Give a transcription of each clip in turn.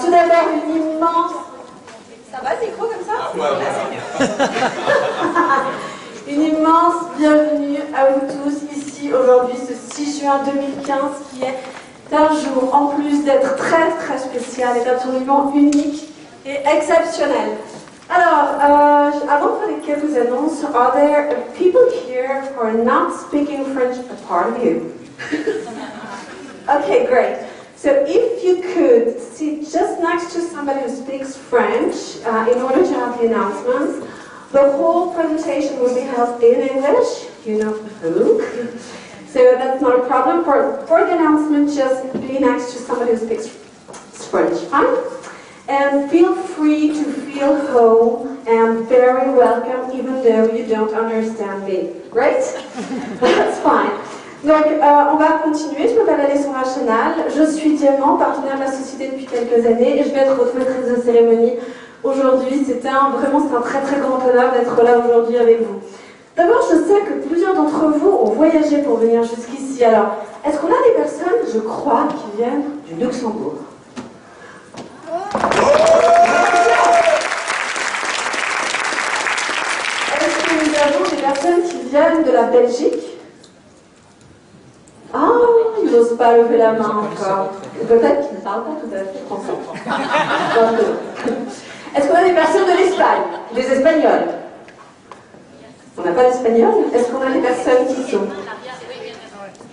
tout d'abord, une immense... Ça va le micro comme ça? Une immense bienvenue à vous tous ici aujourd'hui, ce 6 juin 2015, qui est un jour, en plus d'être très très spécial, est absolument unique et exceptionnel. Alors, avant de faire quelques annonces, are there people here who are not speaking French apart of you? Okay, great. So if you could sit just next to somebody who speaks French in order to have the announcements, the whole presentation will be held in English, you know who. So that's not a problem. For the announcement, just be next to somebody who speaks French, fine? And feel free to feel home and very welcome even though you don't understand me. Right? That's fine. Donc, on va continuer. Je m'appelle Alessandra Chenal. Je suis diamant, partenaire de la société depuis quelques années et je vais être votre maîtresse de cérémonie aujourd'hui. C'est un très très grand honneur d'être là aujourd'hui avec vous. D'abord, je sais que plusieurs d'entre vous ont voyagé pour venir jusqu'ici. Alors, est-ce qu'on a des personnes, je crois, qui viennent du Luxembourg? Est-ce que nous avons des personnes qui viennent de la Belgique? Ah, ils n'osent pas lever la main encore. Peut-être qu'ils ne parlent pas tout à fait français. Est-ce qu'on a des personnes de l'Espagne? Des Espagnols? On n'a pas d'Espagnols? Est-ce qu'on a des personnes qui sont?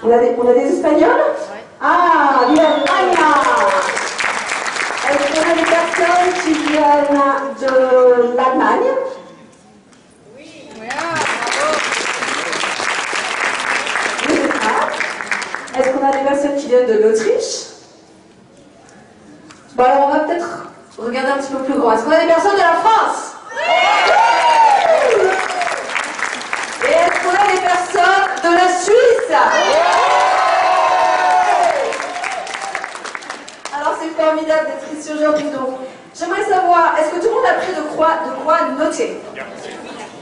On a des Espagnols? Ah, l'Espagne! Est-ce qu'on a des personnes qui viennent de l'Allemagne? Oui. Est-ce qu'on a des personnes qui viennent de l'Autriche? Bon, alors on va peut-être regarder un petit peu plus grand. Est-ce qu'on a des personnes de la France? Et est-ce qu'on a des personnes de la Suisse? Alors c'est formidable d'être ici aujourd'hui. Donc, j'aimerais savoir, est-ce que tout le monde a pris de quoi noter?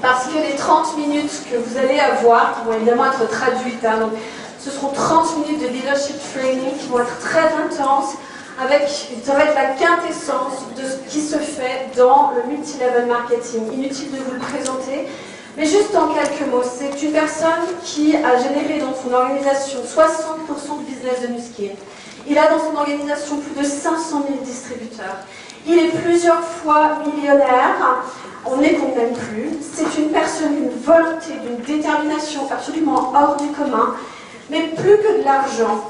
Parce que les 30 minutes que vous allez avoir, qui vont évidemment être traduites, hein, donc, ce seront 30 minutes de leadership training qui vont être très intenses, ça va être la quintessence de ce qui se fait dans le multi-level marketing. Inutile de vous le présenter, mais juste en quelques mots, c'est une personne qui a généré dans son organisation 60% du business de Nuskin. Il a dans son organisation plus de 500 000 distributeurs. Il est plusieurs fois millionnaire. On n'est qu'on n'aime plus. C'est une personne d'une volonté, d'une détermination absolument hors du commun. Mais plus que de l'argent,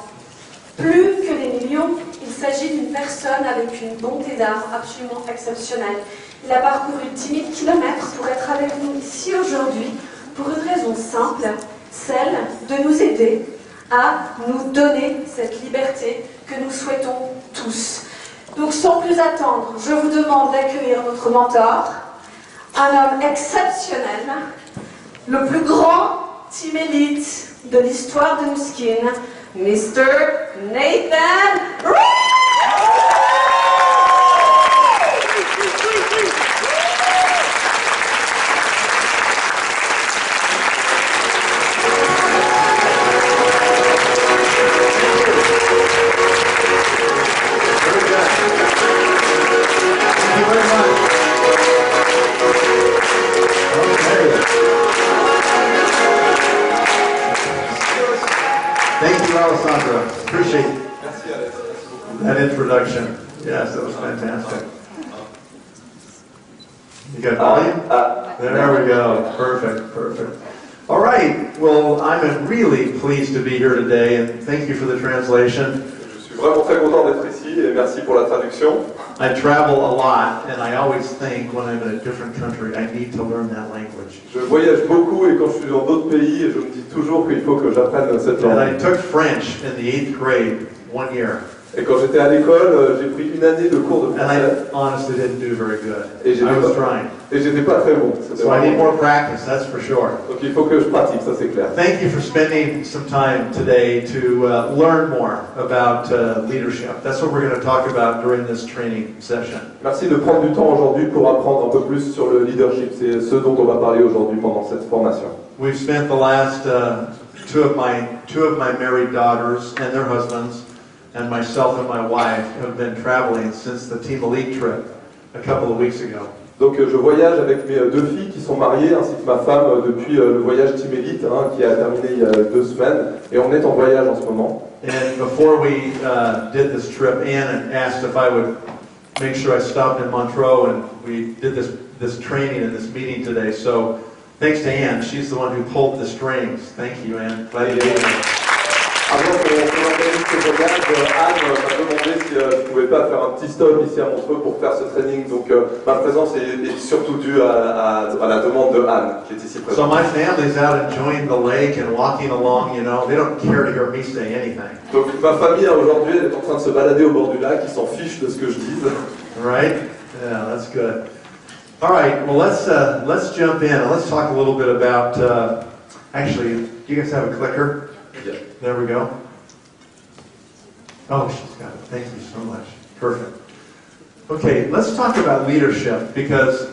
plus que des millions, il s'agit d'une personne avec une bonté d'âme absolument exceptionnelle. Il a parcouru 10 000 km pour être avec nous ici aujourd'hui pour une raison simple, celle de nous aider à nous donner cette liberté que nous souhaitons tous. Donc sans plus attendre, je vous demande d'accueillir notre mentor, un homme exceptionnel, le plus grand team élite de l'histoire de Nuskin, Mr. Nathan Ray! Thank you, Alessandra. Appreciate that introduction. Yes, that was fantastic. You got volume? There we go. Perfect, perfect. All right. Well, I'm really pleased to be here today, and thank you for the translation. Je suis vraiment très content d'être ici et merci pour la traduction. I travel a lot, and I always think when I'm in a different country, I need to learn that language. Je voyage beaucoup et quand je suis dans d'autres pays, je me dis toujours qu'il faut que j'apprenne cette langue. And I took French in the 8th grade 1 year. Et quand j'étais à l'école, j'ai pris une année de cours de And I français. honestly didn't do very good. Et I was trying. Et j'étais pas très bon. So I need more practice, that's for sure. Donc il faut que je pratique, ça c'est clair. Thank you for spending some time today to learn more about leadership. That's what we're going to talk about during this training session. Merci de prendre du temps aujourd'hui pour apprendre un peu plus sur le leadership. C'est ce dont on va parler aujourd'hui pendant cette formation. We've spent the last two of my married daughters and their husbands and myself and my wife have been traveling since the Team Elite trip a couple of weeks ago. Donc je voyage avec mes deux filles qui sont mariées ainsi que ma femme depuis le voyage Team Elite qui a terminé il y a 2 semaines et on est en voyage en ce moment. And before we did this trip, Anne asked if I would make sure I stopped in Montreux, and we did this training and this meeting today. So thanks to Anne, she's the one who pulled the strings. Thank you, Anne. Glad you did it. Avant qu'on organise ce voyage, Anne m'a demandé si je ne pouvais pas faire un petit stop ici à Montreux pour faire ce training. Donc ma présence est surtout due à la demande de Anne qui est ici présente. So my family's out enjoying the lake and walking along, you know. They don't care to hear me say anything. Donc ma famille aujourd'hui elle est en train de se balader au bord du lac, ils s'en fichent de ce que je dise. Right? Yeah, that's good. All right, well let's jump in and let's talk a little bit about, actually, do you guys have a clicker? Yeah. There we go. Oh, she's got it. Thank you so much. Perfect. Okay, let's talk about leadership, because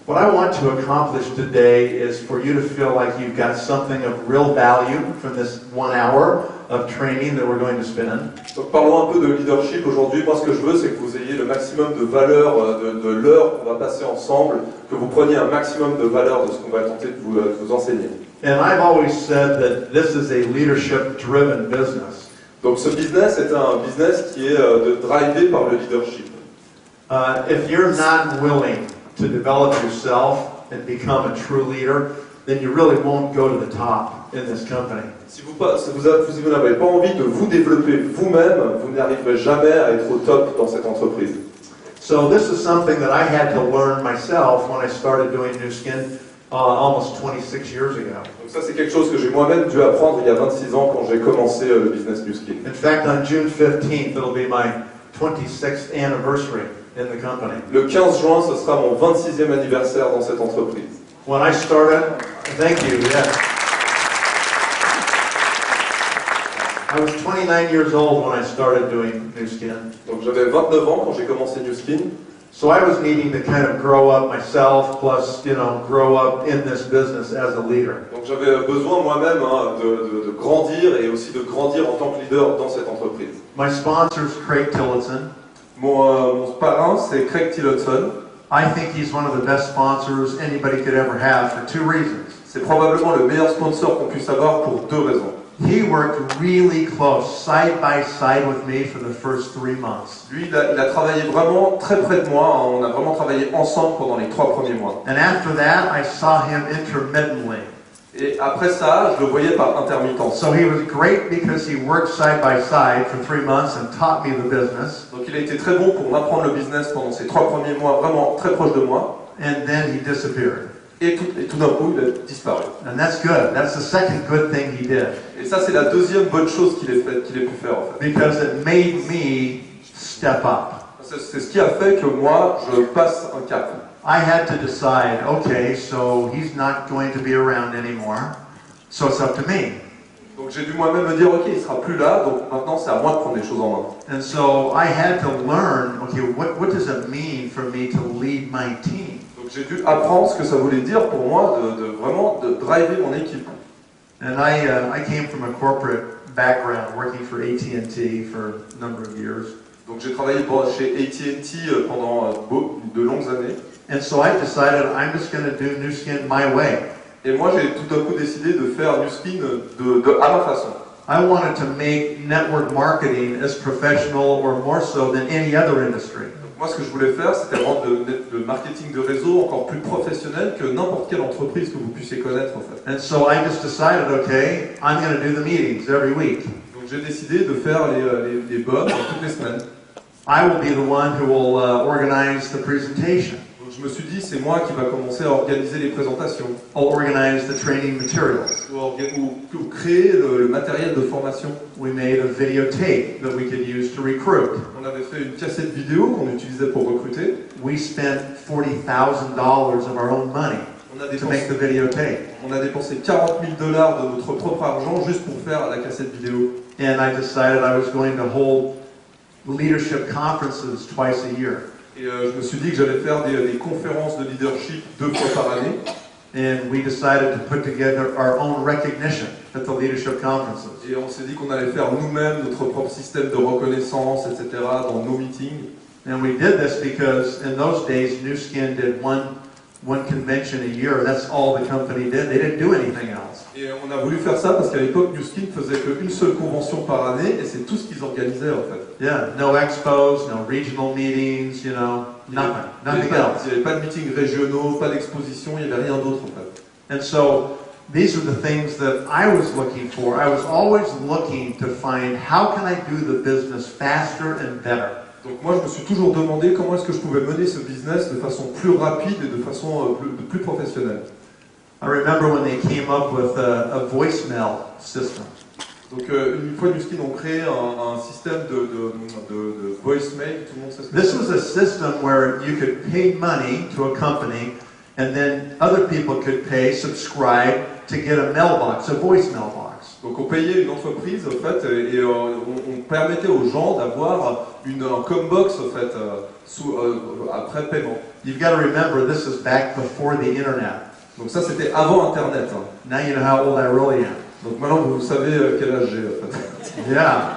what I want to accomplish today is for you to feel like you've got something of real value from this 1 hour of training that we're going to spend. Donc parlons un peu de leadership aujourd'hui. Moi ce que je veux c'est que vous ayez le maximum de valeur de l'heure qu'on va passer ensemble, que vous preniez un maximum de valeur de ce qu'on va tenter de vous enseigner. And I've always said that this is a leadership-driven business. Donc ce business est un business qui est drivé par le leadership. If you're not willing to develop yourself and become a true leader, then you really won't go to the top in this company. Si vous n'avez pas envie de vous développer vous-même, vous n'arriverez jamais à être au top dans cette entreprise. So this is something that I had to learn myself when I started doing Nu Skin almost 26 years ago. Donc ça c'est quelque chose que j'ai moi-même dû apprendre il y a 26 ans quand j'ai commencé le business Nu Skin. In fact, on June 15th, it'll be my 26th anniversary in the company. Le 15 juin, ce sera mon 26e anniversaire dans cette entreprise. When I started, thank you, yes. I was 29 years old when I started doing Nu Skin. Donc j'avais 29 ans quand j'ai commencé Nu Skin. So I was needing to kind of grow up myself, plus, you know, grow up in this business as a leader. Donc j'avais besoin moi-même de grandir et aussi de grandir en tant que leader dans cette entreprise. My sponsor's Craig Tillotson. Mon parrain c'est Craig Tillotson. I think he's one of the best sponsors anybody could ever have for 2 reasons. C'est probablement le meilleur sponsor qu'on puisse avoir pour 2 raisons. He worked really close, side by side with me for the first 3 months. Lui, il a travaillé vraiment très près de moi. On a vraiment travaillé ensemble pendant les 3 premiers mois. And after that, I saw him intermittently. Et après ça, je le voyais par intermittence. So he was great because he worked side by side for 3 months and taught me the business. Donc il a été très bon pour m'apprendre le business pendant ces 3 premiers mois, vraiment très proche de moi. And then he disappeared. Et tout d'un coup, il a disparu. And that's good. That's the second good thing he did. Et ça, c'est la deuxième bonne chose qu'il ait pu faire en fait. Because it made me step up. C'est ce qui a fait que moi, je passe un cap. I had to decide, okay, so he's not going to be around anymore, so it's up to me. Donc j'ai dû moi-même me dire, ok, il sera plus là, donc maintenant c'est à moi de prendre les choses en main. And so I had to learn, okay, what does it mean for me to lead my team? Donc j'ai dû apprendre ce que ça voulait dire pour moi vraiment de driver mon équipe. And I came from a corporate background, working for AT&T for a number of years. Donc j'ai travaillé chez AT&T pendant de longues années. And so I decided I'm just going to do Nu Skin my way. Et moi j'ai tout d'un coup décidé de faire Nu Skin à ma façon. I wanted to make network marketing as professional or more so than any other industry. Donc moi ce que je voulais faire c'était rendre le marketing de réseau encore plus professionnel que n'importe quelle entreprise que vous puissiez connaître en fait. And so I just decided, okay, I'm going to do the meetings every week. Donc j'ai décidé de faire les bots toutes les semaines. I will be the one who will organize the presentation. Donc je me suis dit, c'est moi qui va commencer à organiser les présentations. I'll organize the training materials. Ou créer le matériel de formation. We made a videotape that we could use to recruit. On avait fait une cassette vidéo qu'on utilisait pour recruter. We spent $40,000 of our own money to make the videotape. On a dépensé $40,000 de notre propre argent juste pour faire la cassette vidéo. And I decided I was going to hold leadership conferences twice a year. Et je me suis dit que j'allais faire des conférences de leadership 2 fois par année. and we decided to put together our own recognition at the leadership conferences. Et on s'est dit qu'on allait faire nous-mêmes notre propre système de reconnaissance, etc. dans nos meetings. And we did this because in those days, New Skin did one convention a year. That's all the company did. They didn't do anything else. Et on a voulu faire ça parce qu'à l'époque, New Skin faisait qu'une seule convention par année et c'est tout ce qu'ils organisaient en fait. Yeah, no expos, no regional meetings, you know, nothing else. Il n'y avait pas de meetings régionaux, pas d'exposition, il n'y avait rien d'autre en fait. And so these are the things that I was looking for. I was always looking to find how can I do the business faster and better. Donc moi je me suis toujours demandé comment est-ce que je pouvais mener ce business de façon plus rapide et de façon plus professionnelle. I remember when they came up with a voicemail system. Donc une fois New Skin ont créé un système de voicemail, tout le monde sait ce que This was a system where you could pay money to a company and then other people could subscribe to get a mailbox, a voicemail box. Donc on payait une entreprise en fait et on permettait aux gens d'avoir un combox en fait après paiement. You've got to remember this is back before the internet. Donc ça c'était avant Internet. Hein. Now you know how old I really am. Donc maintenant vous savez quel âge j'ai en fait. Yeah.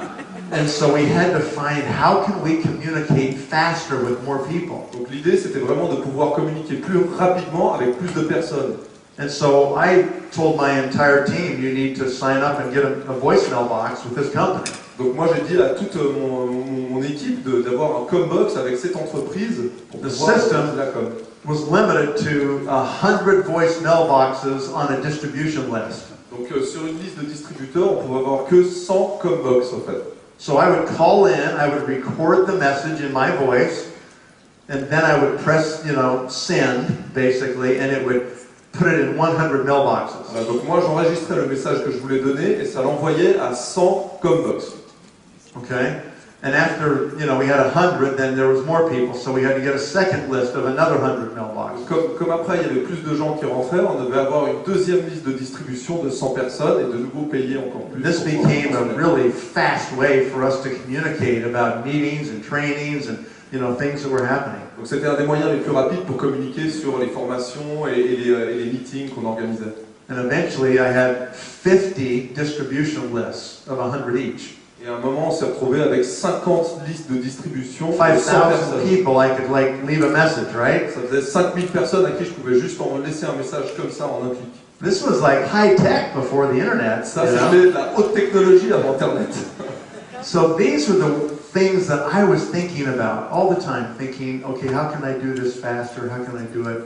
And so we had to find how can we communicate faster with more people. Donc l'idée c'était vraiment de pouvoir communiquer plus rapidement avec plus de personnes. And so I told my entire team, you need to sign up and get a voicemail box with this company. Donc moi j'ai dit à toute mon équipe d'avoir un combox avec cette entreprise pour pouvoir utiliser la com. Was limited to 100 voicemail boxes on a distribution list. Donc sur une liste de distributeurs, on pouvait avoir que 100 combox en fait. So I would call in, I would record the message in my voice, and then I would press, send basically, and it would put it in 100 mailboxes. Voilà, donc moi j'enregistrais le message que je voulais donner et ça l'envoyait à 100 combox. Okay? And after, we had 100, then there was more people, so we had to get a second list of another 100 mailboxes. Comme après il y avait plus de gens qui rentraient, on devait avoir une deuxième liste de distribution de 100 personnes et de nouveau payer encore plus. This became a really fast way for us to communicate about meetings and trainings and, things that were happening. Donc c'était un des moyens les plus rapides pour communiquer sur les formations et les meetings qu'on organisait. And eventually I had 50 distribution lists of 100 each. Et à un moment, on s'est retrouvé avec 50 listes de distribution de 100 5,000 personnes. people I could leave a message, right? Ça faisait 5000 personnes à qui je pouvais juste laisser un message comme ça en un clic. This was like high tech before the internet. Ça, c'était de la haute technologie avant Internet. So these are the things that I was thinking about all the time, thinking, okay, how can I do this faster? How can I do it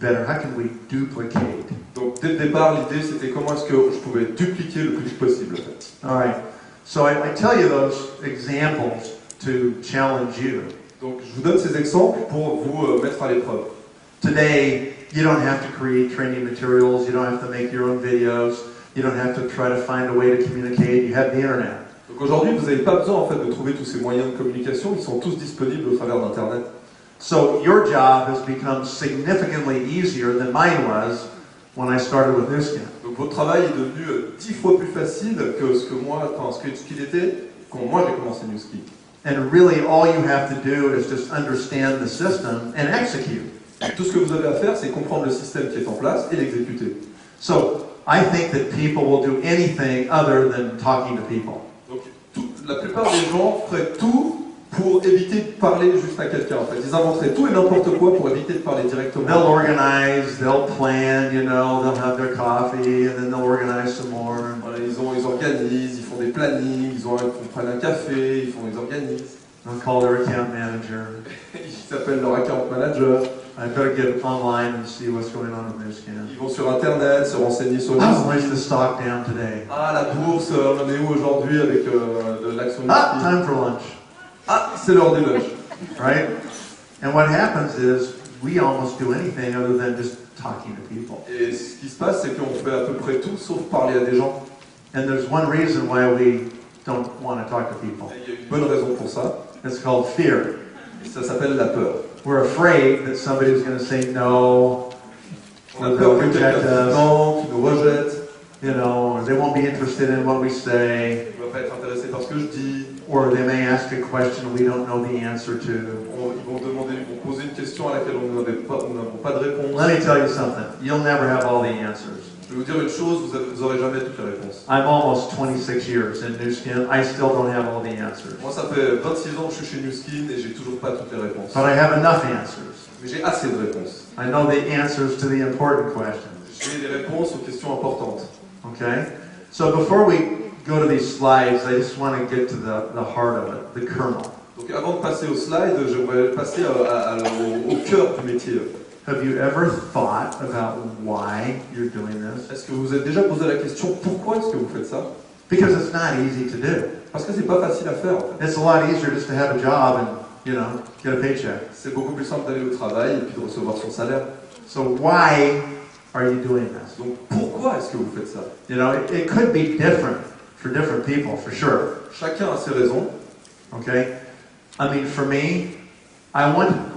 better? How can we duplicate? Donc dès le départ, l'idée c'était comment est-ce que je pouvais dupliquer le plus vite possible. En fait. All right. So I tell you those examples to challenge you. Donc je vous donne ces exemples pour vous mettre à l'épreuve. Today, you don't have to create training materials. You don't have to make your own videos. You don't have to try to find a way to communicate. You have the internet. Donc aujourd'hui, vous n'avez pas besoin en fait de trouver tous ces moyens de communication. Ils sont tous disponibles au travers d'Internet. So your job has become significantly easier than mine was when I started with New Skin. Donc votre travail est devenu 10 fois plus facile que ce qu'il était quand moi j'ai commencé New Skin. And really all you have to do is just understand the system and execute. Tout ce que vous avez à faire, c'est comprendre le système qui est en place et l'exécuter. So I think that people will do anything other than talking to people. Donc la plupart des gens feraient tout pour éviter de parler juste à quelqu'un. En fait, ils inventeraient tout et n'importe quoi pour éviter de parler directement. They'll organize, they'll plan, they'll have their coffee, and then they'll organize some more. Voilà, ils organisent, ils font des plannings, ils prennent un café, ils organisent. They'll call their account manager. Ils s'appellent leur account manager. I better get online and see what's going on with New Skin. Ils vont sur Internet, se renseigner sur le where's the stock down today? Ah, la bourse, on en est où aujourd'hui avec l'action de time for lunch. Ah, c'est l'heure du lunch. Right? And what happens is we almost do anything other than just talking to people. Et ce qui se passe, c'est qu'on fait à peu près tout sauf parler à des gens. And there's one reason why we don't want to talk to people. Et il y a une bonne raison pour ça. It's called fear. Et ça s'appelle la peur. We're afraid that somebody's going to say no. On a peur que quelqu'un dise non, qu'il nous rejette. They won't be interested in what we say. Il ne va pas être intéressé par ce que je dis. Or they may ask a question we don't know the answer to. Ils vont poser une question à laquelle on n'avons pas de réponse. Let me tell you something. You'll never have all the answers. Je vais vous dire une chose, vous n'aurez jamais toutes les réponses. I'm almost 26 years in Nu Skin. I still don't have all the answers. Moi, ça fait 26 ans que je suis chez Nu Skin et j'ai toujours pas toutes les réponses. But I have enough answers. Mais j'ai assez de réponses. I know the answers to the important questions. J'ai des réponses aux questions importantes. Okay? So before we go to these slides, I just want to get to the heart of it, the kernel. Donc avant de passer aux slides, j'aimerais passer au cœur du métier. Have you ever thought about why you're doing this? Est-ce que vous vous êtes déjà posé la question pourquoi est-ce que vous faites ça? Because it's not easy to do. Parce que c'est pas facile à faire en fait. It's a lot easier just to have a job and, you know, get a paycheck. C'est beaucoup plus simple d'aller au travail et puis de recevoir son salaire. So why are you doing this? Donc pourquoi est-ce que vous faites ça? You know, it could be different for different people, for sure. Chacun a ses raisons. Okay? I mean, for me, I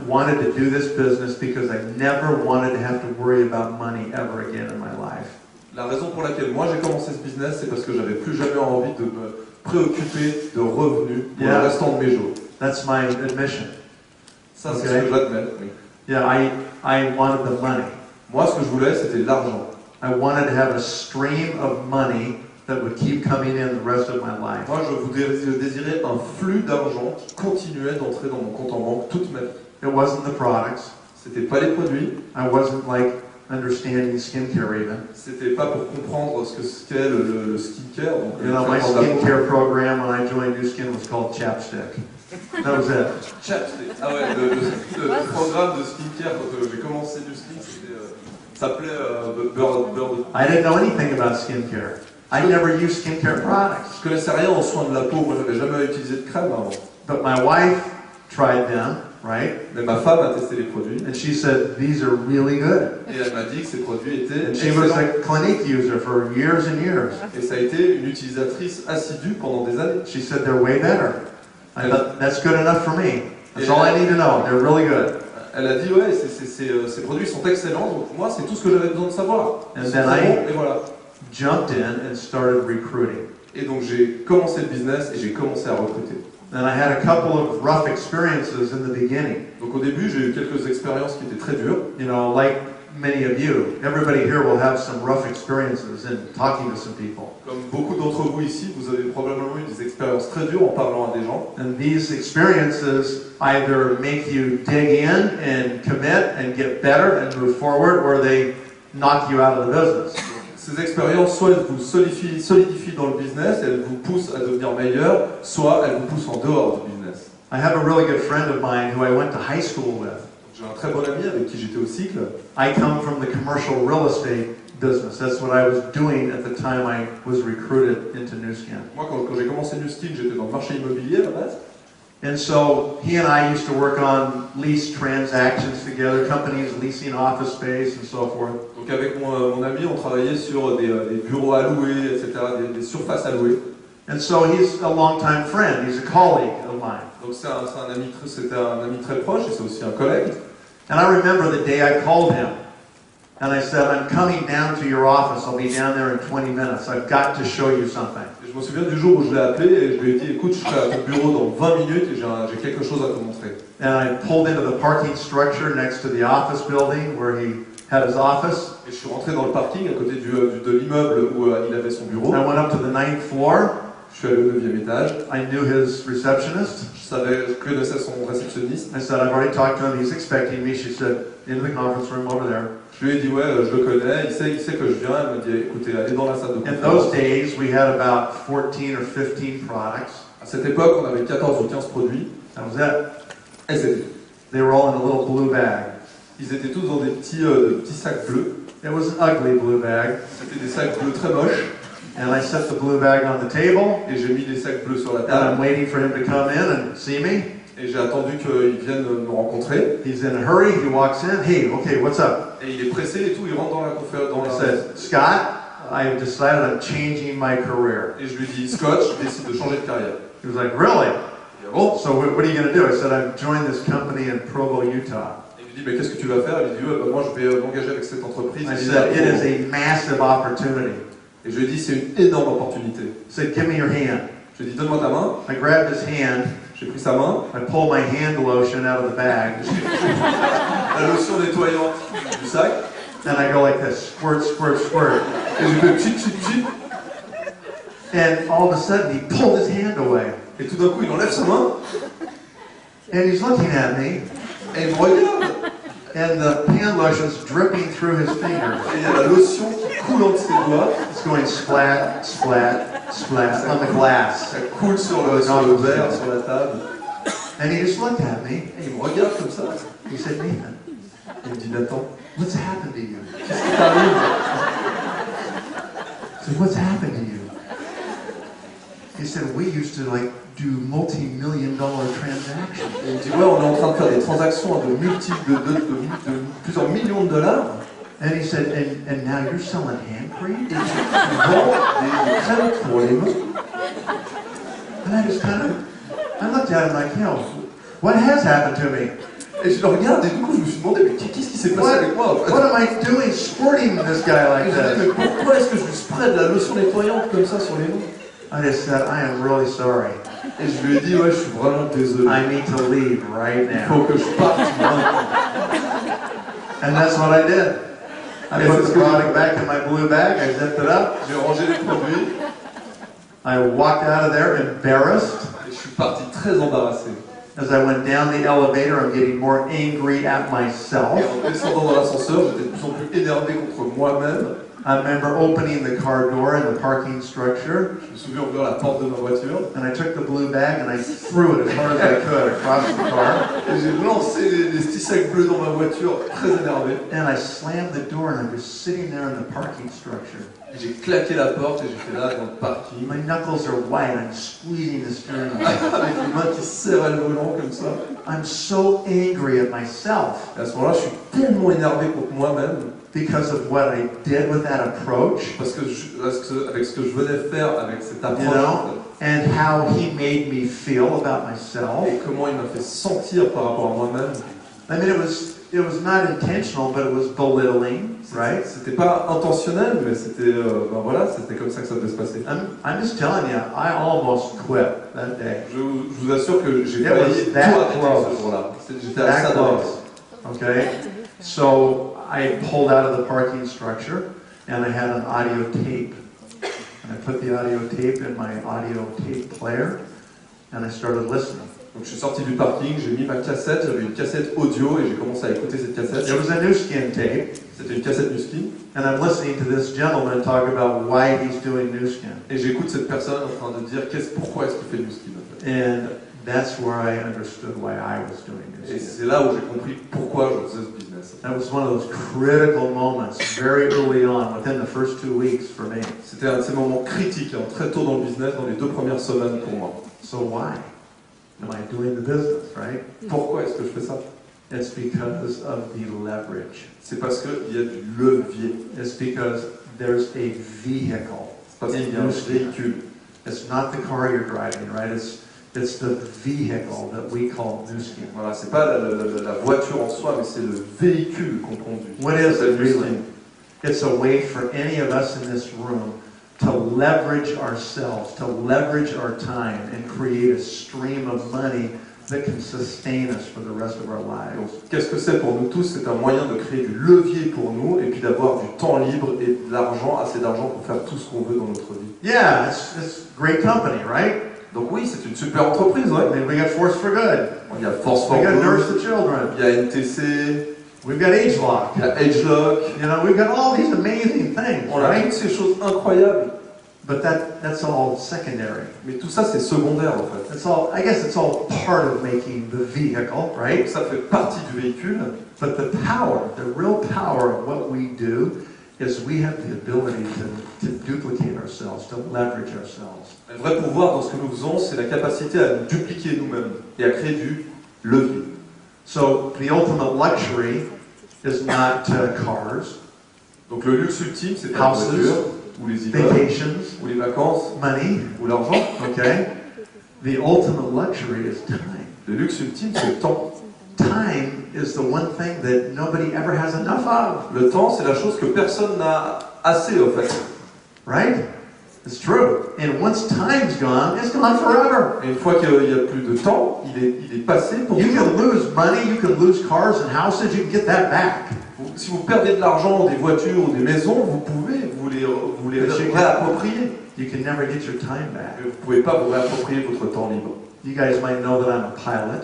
wanted to do this business because I never wanted to have to worry about money ever again in my life. La raison pour laquelle moi j'ai commencé ce business, c'est parce que j'avais plus jamais envie de me préoccuper de revenus pour le restant de mes jours. That's my admission. Ça, c'est ce que j'admets. Oui. Yeah, I wanted the money. Moi, ce que je voulais, c'était l'argent. I wanted to have a stream of money that would keep coming in the rest of my life. Moi, je désirais un flux d'argent qui continuait d'entrer dans mon compte en banque toute ma vie. It wasn't the products. C'était pas les produits. I wasn't like understanding skincare even. C'était pas pour comprendre ce qu'est le skincare. Donc, You know, my skincare program when I joined Nu Skin was called Chapstick. That was it. Chapstick. Ah ouais, le programme de skincare quand j'ai commencé Nu Skin, s'appelait beurre. I didn't know anything about skincare. I never used skincare products. Je connaissais rien en soins de la peau. Moi, j'avais jamais utilisé de crème avant. But my wife tried them, right? Mais ma femme a testé les produits. And she said, these are really good. Et elle m'a dit que ces produits étaient And she was excellents. a Clinique user for years and years. Et ça a été une utilisatrice assidue pendant des années. She said, they're way better. I thought, that's good enough for me. That's all I need to know. They're really good. Elle a dit, ouais, ces produits sont excellents, donc moi, c'est tout ce que j'avais besoin de savoir. And C'est then bon, et voilà. jumped in and started recruiting. Et donc j'ai commencé le business et j'ai commencé à recruter. And I had a couple of rough experiences in the beginning. Donc au début, j'ai eu quelques expériences qui étaient très dures. You know, like many of you, everybody here will have some rough experiences in talking to some people. Comme beaucoup d'entre vous ici, vous avez probablement eu des expériences très dures en parlant à des gens. And these experiences either make you dig in and commit and get better and move forward, or they knock you out of the business. Ces expériences, soit elles vous solidifient dans le business, elles vous poussent à devenir meilleur, soit elles vous poussent en dehors du business. I have a really good friend of mine who I went to high school with. J'ai un très bon ami avec qui j'étais au cycle. I come from the commercial real estate business. That's what I was doing at the time I was recruited into Nu Skin. Moi, quand j'ai commencé Nu Skin, j'étais dans le marché immobilier à la base. And so he and I used to work on lease transactions together, companies leasing office space and so forth. Donc avec mon ami, on travaillait sur des bureaux à louer, etc., des surfaces à louer. And so he's a longtime friend. He's a colleague of mine. Donc c'était un ami très proche et c'est aussi un collègue. And I remember the day I called him. And I said, I'm coming down to your office. I'll be down there in 20 minutes. I've got to show you something. Et je me souviens du jour où je l'ai appelé et je lui ai dit, écoute, je serai à ton bureau dans 20 minutes et j'ai quelque chose à te montrer. And I pulled into the parking structure next to the office building where he had his office. Et je suis rentré dans le parking à côté de l'immeuble où il avait son bureau. I went up to the 9th floor. Je suis allé au 9e étage. I knew his receptionist. Je connaissais son réceptionniste. I said, I've already talked to him. He's expecting me. She said, in the conference room over there. Je lui ai dit, ouais, je le connais, il sait que je viens. Elle m'a dit, écoutez, allez dans la salle de In conférence. those days, we had about 14 or 15 products. À cette époque, on avait 14 ou 15 produits. That was it. Et c'était. They were all in a little blue bag. Ils étaient tous dans des petits sacs bleus. It was an ugly blue bag. C'était des sacs bleus très moches. And I set the blue bag on the table. Et j'ai mis les sacs bleus sur la And table. I'm waiting for him to come in and see me. Et j'ai attendu qu'il vienne me rencontrer. He's in a hurry. He walks in. Hey, okay, what's up? Et il est pressé et tout, il rentre dans la conférence. I said, Scott, I've decided I'm changing my career. Et je lui dis, Scott, je décide de changer de carrière. He was like, really? Il dit, bon. So what are you going to do? I said, I've joined this company in Provo, Utah. Et je lui dis, mais qu'est-ce que tu vas faire? Il dit, ouais, moi je vais m'engager avec cette entreprise. I said, it is a massive opportunity. Et je lui ai dit, c'est une énorme opportunité. I said, give me your hand. Je lui ai dit, donne-moi ta main. I grabbed his hand, J'ai pris sa main, I pulled my hand lotion out of the bag, la lotion nettoyante du sac, and I go like this, squirt, squirt, squirt. et j'ai fait chip, chip, chip, And all of a sudden, he pulled his hand away. et tout d'un coup il enlève sa main, And he's looking at me, et il me regarde, and the hand lotion's dripping through his fingers. et il y a la lotion qui coule entre ses doigts, It's going splat, splat, splat on the glass. ça coule sur le verre, sur la table, And he just looked at me. et il me regarde comme ça, He said, Nathan, il me dit Nathan, what's happened to you? qu'est-ce qui t'arrive? I said, what's happened to you? He said, we used to like do multi-million-dollar transactions. Et il me dit ouais, on est en train de faire des transactions de multiples, de plusieurs millions de dollars, And he said, and now you're selling hand cream? et tu vends des crèmes pour les mains. And I just I looked at him like, what has happened to me? Et je le regarde et du coup je me suis demandé mais qu'est-ce qui s'est passé avec moi en fait? What am I doing squirting this guy Et like je me dis this? mais pourquoi est-ce que je lui spray de la lotion nettoyante comme ça sur les mains? I just said, I am really sorry. Et je lui ai dit ouais je suis vraiment désolé. I need to leave right Il faut now. que je parte maintenant. And that's what I did. I Et put c'est the ce que product back in my blue bag, I zipped it up, j'ai rangé les produits I walked out of there embarrassed. et je suis parti très embarrassé. As I went down the elevator, I'm getting more angry at Et myself. en descendant dans l'ascenseur, j'étais de plus en plus énervé contre moi-même. I remember opening the car door in the parking structure, Je me souviens ouvrir la porte de ma voiture and I took the blue bag and I threw it as hard as I could across the car. et j'ai lancé les petits sacs bleus dans ma voiture très énervé. And I slammed the door and I'm just sitting there in the parking structure. Et j'ai claqué la porte et j'étais là dans le parking My knuckles are white, I'm squeezing the steering wheel. avec les mains qui serraient le volant comme ça. I'm so angry at myself Et à ce moment-là, je suis tellement énervé contre moi-même because of what I did with that approach, parce que avec ce que je venais faire avec cette approche you know, and how he made me feel about myself. et comment il m'a fait sentir par rapport à moi-même. I mean, it was not intentional, but it was belittling, right? C'était pas intentionnel, mais c'était ben voilà, c'était comme ça que ça devait se passer. I'm just telling you, I almost quit that day. Je vous assure que j'ai It failli was tout that arrêter close. ce jour-là. J'étais à That ça close. Okay? So I pulled out of the parking structure and I had an audio tape. And I put the audio tape in my audio tape player and I started listening. Donc je suis sorti du parking, j'ai mis ma cassette, j'avais une cassette audio et j'ai commencé à écouter cette cassette. It was a new skin tape. C'était une cassette Nuskin. And I'm listening to this gentleman talk about why he's doing new skin. Et j'écoute cette personne en train de dire pourquoi est-ce qu'il fait Nuskin en fait. And that's where I understood why I was doing new Et skin. c'est là où j'ai compris pourquoi je faisais ce business. That was one of those critical moments very early on, within the first 2 weeks for me. C'était un de ces moments critiques, hein, très tôt dans le business, dans les 2 premières semaines pour moi. So why am I doing the business, right? Pourquoi est-ce que je fais ça? It's because of the leverage. C'est parce qu'il y a du levier. It's because there's a vehicle. C'est parce qu'il y a un véhicule. It's not the car you're driving, right? It's the vehicle that we call new skin. Voilà, c'est pas la voiture en soi, mais c'est le véhicule qu'on conduit. What is C'est it le really? It's a way for any of us in this room to leverage ourselves, to leverage our time, and create a stream of money that can sustain us for the rest of our lives. Donc, qu'est-ce que c'est pour nous tous? C'est un moyen de créer du levier pour nous et puis d'avoir du temps libre et de l'argent, assez d'argent pour faire tout ce qu'on veut dans notre vie. Yeah, it's great company, right? Donc oui, c'est une super entreprise, ouais. I mean, we got Force for Good. Il y a Force for We got Nurse Good, the Children. il y a NTC, We've got AgeLock. il y a AgeLock. You know, we've got all these amazing things, On a right? toutes ces choses incroyables. But that's all secondary. Mais tout ça, c'est secondaire en fait. I guess it's all part of making the vehicle, Donc right? ça fait partie du véhicule. But the power, the real power of what we do is we have the ability to duplicate ourselves, to leverage ourselves. Le vrai pouvoir dans ce que nous faisons, c'est la capacité à nous dupliquer nous-mêmes et à créer du levier. So the ultimate luxury is not cars, Donc le luxe ultime, c'est pas la houses, voiture, ou les immeubles, vacations, ou les vacances, money, ou l'argent. okay? The ultimate luxury is time. Le luxe ultime, c'est le temps. Time is the one thing that nobody ever has enough of, Le temps, c'est la chose que personne n'a assez, en fait. right? It's true. And once time's gone, it's gone forever. Et une fois qu'il n'y a plus de temps, il est passé pour You toujours. can lose money, you can lose cars and houses, you can get that back. Si vous perdez de l'argent, des voitures ou des maisons, vous pouvez vous les réapproprier. You can never get your time back. Mais vous ne pouvez pas vous réapproprier votre temps libre. You guys might know that I'm a pilot.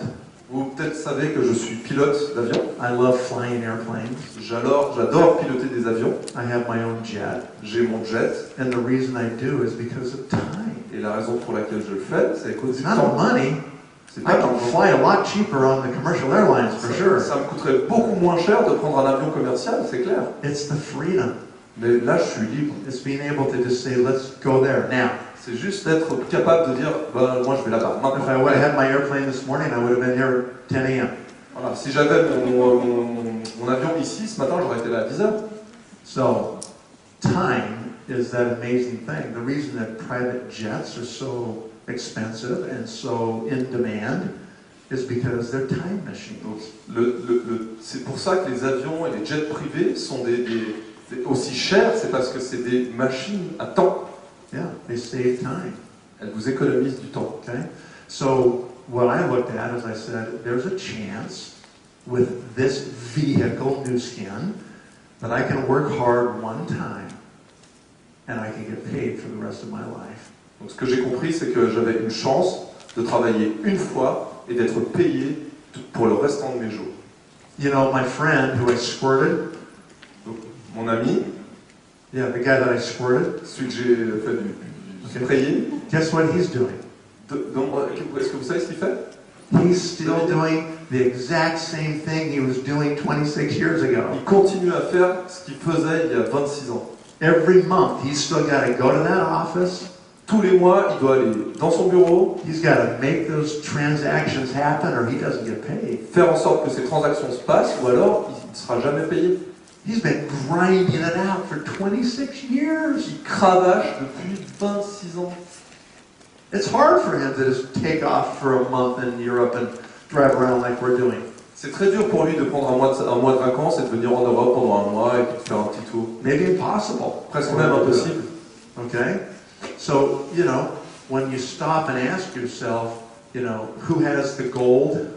Vous peut-être savez que je suis pilote d'avion. I love flying airplanes. J'adore piloter des avions. I have my own jet. J'ai mon jet. And the reason I do is because of time. Et la raison pour laquelle je le fais, c'est à cause du It's not temps. money. C'est I pas can fly a lot cheaper on the commercial airlines for sure. Ça me coûterait beaucoup moins cher de prendre un avion commercial, c'est clair. It's the freedom. Mais là, je suis libre. It's being able to just say, let's go there now. C'est juste d'être capable de dire, ben, moi je vais là-bas. If I would have had my airplane this morning, I would have been here at 10 a.m. Voilà. Si j'avais mon avion ici, ce matin, j'aurais été là à 10 heures. So, time is that amazing thing. The reason that private jets are so expensive and so in demand is because they're time machines. Donc, c'est pour ça que les avions et les jets privés sont aussi chers, c'est parce que c'est des machines à temps. Yeah, they save time. Elles vous économisent du temps. Okay? So, what I looked at is I said, there's a chance with this vehicle, new skin, that I can work hard one time and I can get paid for the rest of my life. Donc ce que j'ai compris, c'est que j'avais une chance de travailler une fois et d'être payé pour le restant de mes jours. You know, my friend who I squirted, Donc, mon ami, yeah, the guy that I squirted, celui que j'ai fait du sprayer, guess what he's doing? est-ce que vous savez ce qu'il fait? He's still doing the exact same thing he was doing 26 years ago. Il continue à faire ce qu'il faisait il y a 26 ans. Every month, he's still got to go to that office. Tous les mois, il doit aller dans son bureau, He's got to make those transactions happen or he doesn't get paid. faire en sorte que ces transactions se passent, ou alors il ne sera jamais payé. He's been grinding it out for 26 years. Il cravache depuis 26 ans. It's hard for him to just take off for a month in Europe and drive around like we're doing. C'est très dur pour lui de prendre un mois de vacances et de venir en Europe pendant un mois et puis de faire un petit tour. Maybe impossible. Presque même impossible. Okay? So, you know, when you stop and ask yourself, you know, who has the gold?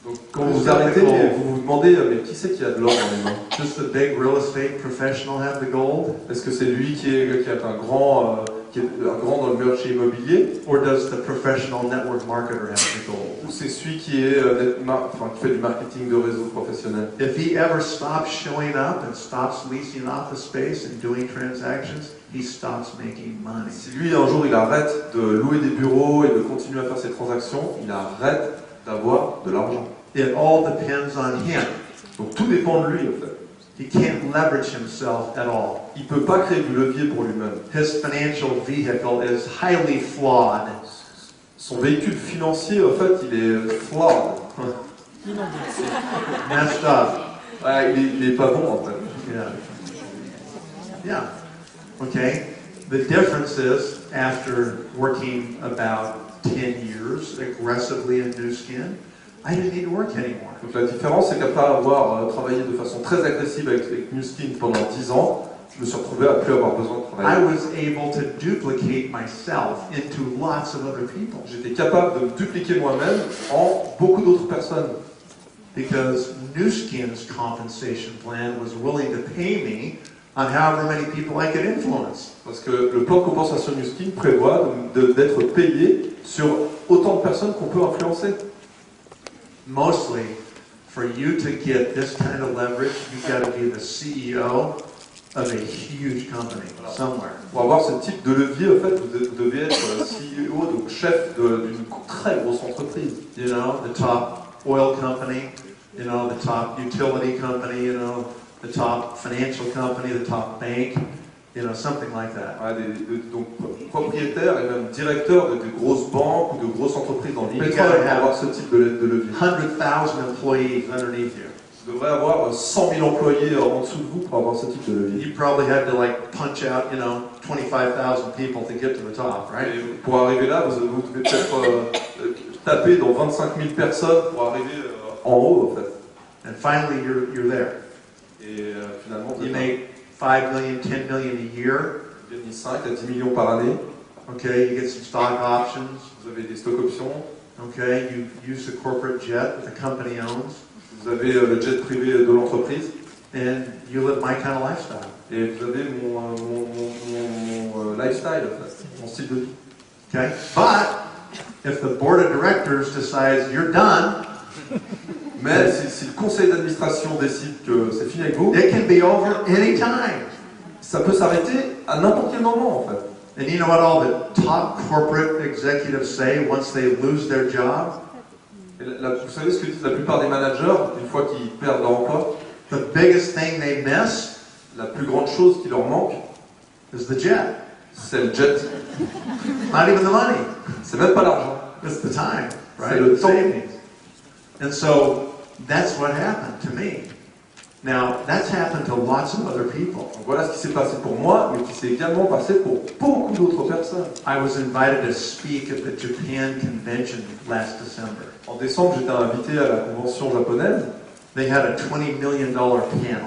Donc quand vous vous arrêtez et vous vous demandez, mais qui c'est qui a de l'or dans les mains? Does the big real estate professional have the gold? Est-ce que c'est lui qui est un grand dans le marché immobilier? Or does the professional network marketer have the gold? Ou c'est celui qui est qui fait du marketing de réseau professionnel? If he ever stops showing up and stops leasing office space and doing transactions, he stops making money. Si lui un jour il arrête de louer des bureaux et de continuer à faire ses transactions, il arrête d'avoir de l'argent. It all depends on him. Donc tout dépend de lui en fait. He can't leverage himself at all. Il peut pas créer du levier pour lui-même. His financial vehicle is highly flawed. Son véhicule financier en fait il est flawed. Messed up. Ouais, il est pas bon en fait. Yeah. Yeah. Okay. The difference is, after working about 10 years aggressively in New Skin, I didn't need to work anymore. Donc la différence, c'est qu'après avoir travaillé de façon très agressive avec New Skin pendant 10 ans, je me suis retrouvé à plus avoir besoin de I travailler. was able to duplicate myself into lots of other people. J'étais capable de me dupliquer moi-même en beaucoup d'autres personnes. Because New Skin's compensation plan was willing to pay me on however many people I could influence. Parce que le plan de compensation New Skin prévoit d'être payé sur autant de personnes qu'on peut influencer. Mostly, for you to get this kind of leverage, you've got to be the CEO of a huge company somewhere. Pour avoir ce type de levier, en fait, vous devez être CEO, donc chef d'une très grosse entreprise. You know, the top oil company, you know, the top utility company, you know, the top financial company, the top bank, you know, something like that. Ouais, donc propriétaire et même directeur de grosses banques ou de grosses entreprises dans le pétrole pour avoir ce type de levier. 100,000 employees underneath you. Vous devrez avoir 100 000 employés en dessous de vous pour avoir ce type de levier. You probably had to like punch out, you know, 25,000 people to get to the top, right? Et pour arriver là, vous devez peut-être taper dans 25 000 personnes pour arriver en haut, en fait. And finally, you're there. Et finalement, You make 5 million, 10 million a year, Vous gagnez 5 à 10 millions par année. Okay, you get some stock options. Vous avez des stock options. Okay, you use the corporate jet that the company owns. Vous avez le jet privé de l'entreprise. And you live my kind of lifestyle. Et vous avez mon lifestyle, en fait, mon style de vie. Okay, but if the board of directors decides you're done, mais si le conseil d'administration décide que c'est fini avec vous, it can be over any time. Ça peut s'arrêter à n'importe quel moment, en fait. And you know what all the top corporate executives say once they lose their job? Et vous savez ce que disent la plupart des managers une fois qu'ils perdent leur emploi? The biggest thing they miss La plus grande chose qui leur manque, is the jet. c'est le jet. Not even the money. C'est même pas l'argent. It's the time, right? C'est le temps. Savings. And so that's what happened to me. Now, that's happened to lots of other people. Donc voilà ce qui s'est passé pour moi, mais qui s'est également passé pour beaucoup d'autres personnes. I was invited to speak at the Japan convention last December. En décembre, j'étais invité à la convention japonaise. They had a $20 million panel.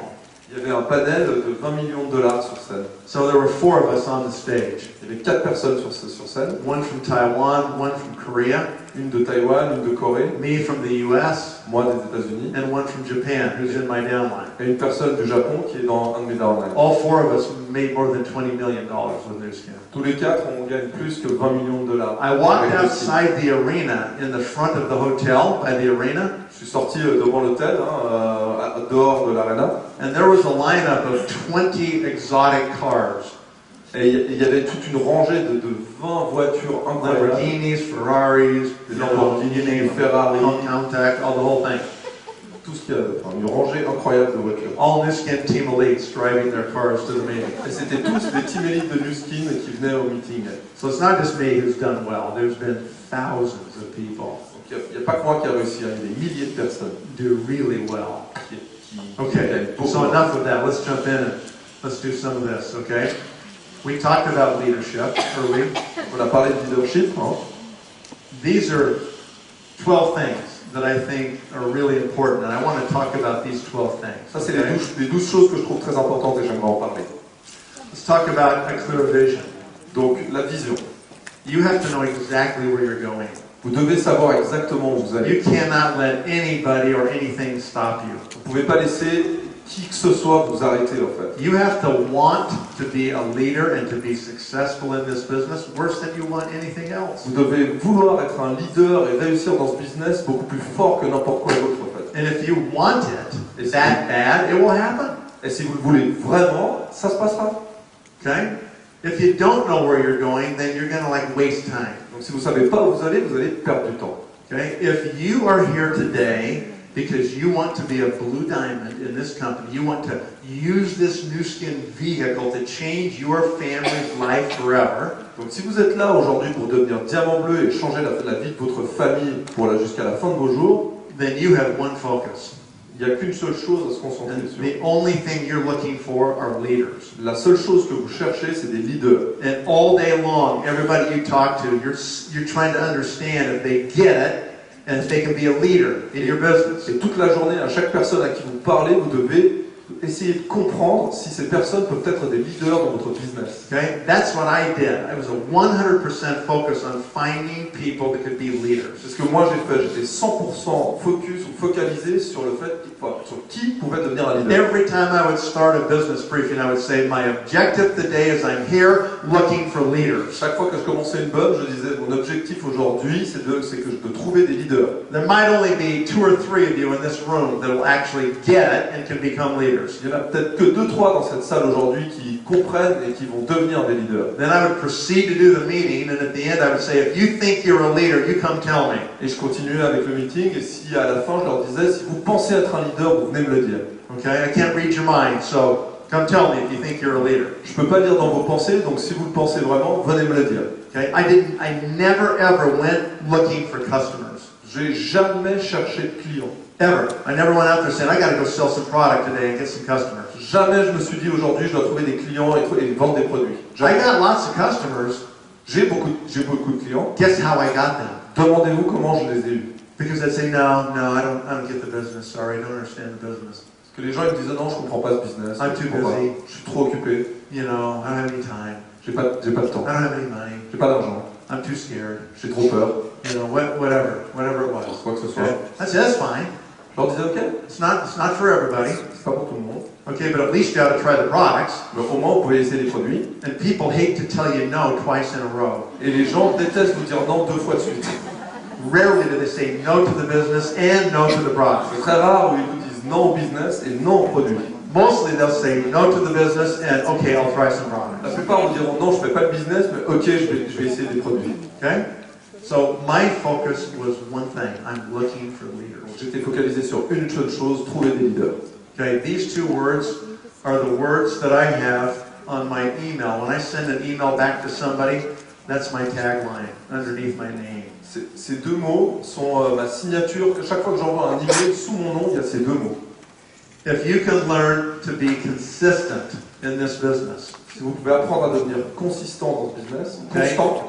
Il y avait un panel de 20 millions de dollars sur scène. So there were 4 of us on the stage. Il y avait 4 personnes sur scène. One from Taiwan, one from Korea, Une de Taïwan, une de Corée, me from the US, moi des États-Unis, and one from Japan, who's in my downline. et une personne du Japon qui est dans un de mes downlines. All 4 of us made more than $20 million with Nu Skin. Tous les 4, on gagne plus que 20 millions de dollars. I walked Avec le site. outside the arena, in the front of the hotel, by the arena, Je suis sorti devant l'hôtel, dehors de l'arena, and there was a lineup of 20 exotic cars. et il y avait toute une rangée de 20 voitures incroyables. Lamborghinis, Ferraris, Des Lamborghini, des Ferrari, Contact, all the whole thing. tout ce qu'il y avait. Enfin, une rangée incroyable de voitures. All Nu Skin team elites driving their cars to the meeting. Et c'était tous des team élites de Nu Skin qui venaient au meeting. So it's not just me who's done well. There's been thousands of people Donc il n'y a pas que moi qui a réussi, il y a des milliers de personnes do really well. qui Okay, gagnent beaucoup. so enough of that. Let's jump in and let's do some of this, okay? We talked about leadership earlier. On a parlé de leadership. Hein. These are 12 things that I think are really important, and I want to talk about these 12 things. Ça, c'est okay? les 12 choses que je trouve très importantes et j'aimerais en parler. Let's talk about a clear vision. Donc, la vision. You have to know exactly where you're going. Vous devez savoir exactement où vous allez. You cannot let anybody or anything stop you. Vous ne pouvez pas laisser qui que ce soit vous arrêter, en fait. You have to want to be a leader and to be successful in this business worse than you want anything else. Vous devez vouloir être un leader et réussir dans ce business beaucoup plus fort que n'importe quoi d'autre, en fait. And if you want it that bad, it will happen. Et si vous le voulez vraiment, ça se passera. Okay? If you don't know where you're going, then you're going to like waste time. Donc si vous ne savez pas où vous allez perdre du temps. Okay? If you are here today because you want to be a blue diamond in this company, you want to use this Nu Skin vehicle to change your family's life forever. Donc si vous êtes là aujourd'hui pour devenir diamant bleu et changer la vie de votre famille jusqu'à la fin de vos jours, then you have one focus. il n'y a qu'une seule chose à se concentrer And sur. the only thing you're looking for are leaders. La seule chose que vous cherchez, c'est des leaders. And all day long, everybody you talk to, you're trying to understand if they get it and if they can be a leader in your business. Et toute la journée, à chaque personne à qui vous parlez, vous devez essayer de comprendre si ces personnes peuvent être des leaders dans votre business. Okay? That's what I did. I was a 100% focus on finding people that could be leaders. C'est ce que moi j'ai fait. J'étais 100% focus ou focalisé sur le fait, sur qui pouvait devenir un leader. Every time I would start a business briefing, I would say, my objective today is I'm here looking for leaders. Chaque fois que je commençais une bonne, je disais mon objectif aujourd'hui, c'est de trouver des leaders. There might only be 2 or 3 of you in this room that will actually get it and can become leaders. Il y en a peut-être que 2-3 dans cette salle aujourd'hui qui comprennent et qui vont devenir des leaders. Then I would proceed to do the meeting, and at the end I would say, if you think you're a leader, you come tell me. Et je continuais avec le meeting, et si à la fin je leur disais, si vous pensez être un leader, vous venez me le dire. Okay, I can't read your mind, so come tell me if you think you're a leader. Je peux pas lire dans vos pensées, donc si vous le pensez vraiment, venez me le dire. Okay, I never ever went looking for customers. J'ai jamais cherché de clients. Ever. I never went out there saying, I got to go sell some product today and get some customers. Jamais je me suis dit aujourd'hui je dois trouver des clients et vendre des produits. I got lots of customers. J'ai beaucoup de clients. Guess how I got them? Demandez-vous comment je les ai eus. Because I'd say, no, I don't get the business. Sorry, I don't understand the business. Parce que les gens ils me disaient non, je comprends pas ce business. I'm too busy. Je suis trop occupé. You know, I don't have any time. J'ai pas le temps. I don't have any money. J'ai pas d'argent. I'm too scared. J'ai trop peur. You know, whatever it was. Quoi que ce soit. Okay? That's fine. Je leur disais, ok, It's not for everybody. c'est pas pour tout le monde. Okay, but at least you ought to try the products. Mais au moins, vous pouvez essayer les produits. And people hate to tell you no twice in a row. Et les gens détestent vous dire non 2 fois de suite. Rarely do they say no to the business and no to the product. C'est très rare où ils vous disent non au business et non au produit. Mostly they'll say no to the business and okay, I'll try some La products. plupart vous diront non, je fais pas de business, mais ok, je vais essayer des produits. Okay? So my focus was one thing. I'm looking for leaders. Donc j'étais focalisé sur une seule chose, trouver des leaders. Okay, these 2 words are the words that I have on my email. When I send an email back to somebody, that's my tagline underneath my name. Ces 2 mots sont ma signature. Chaque fois que j'envoie un email sous mon nom, il y a ces 2 mots. If you can learn to be consistent in this business, Si vous pouvez apprendre à devenir consistant dans ce business,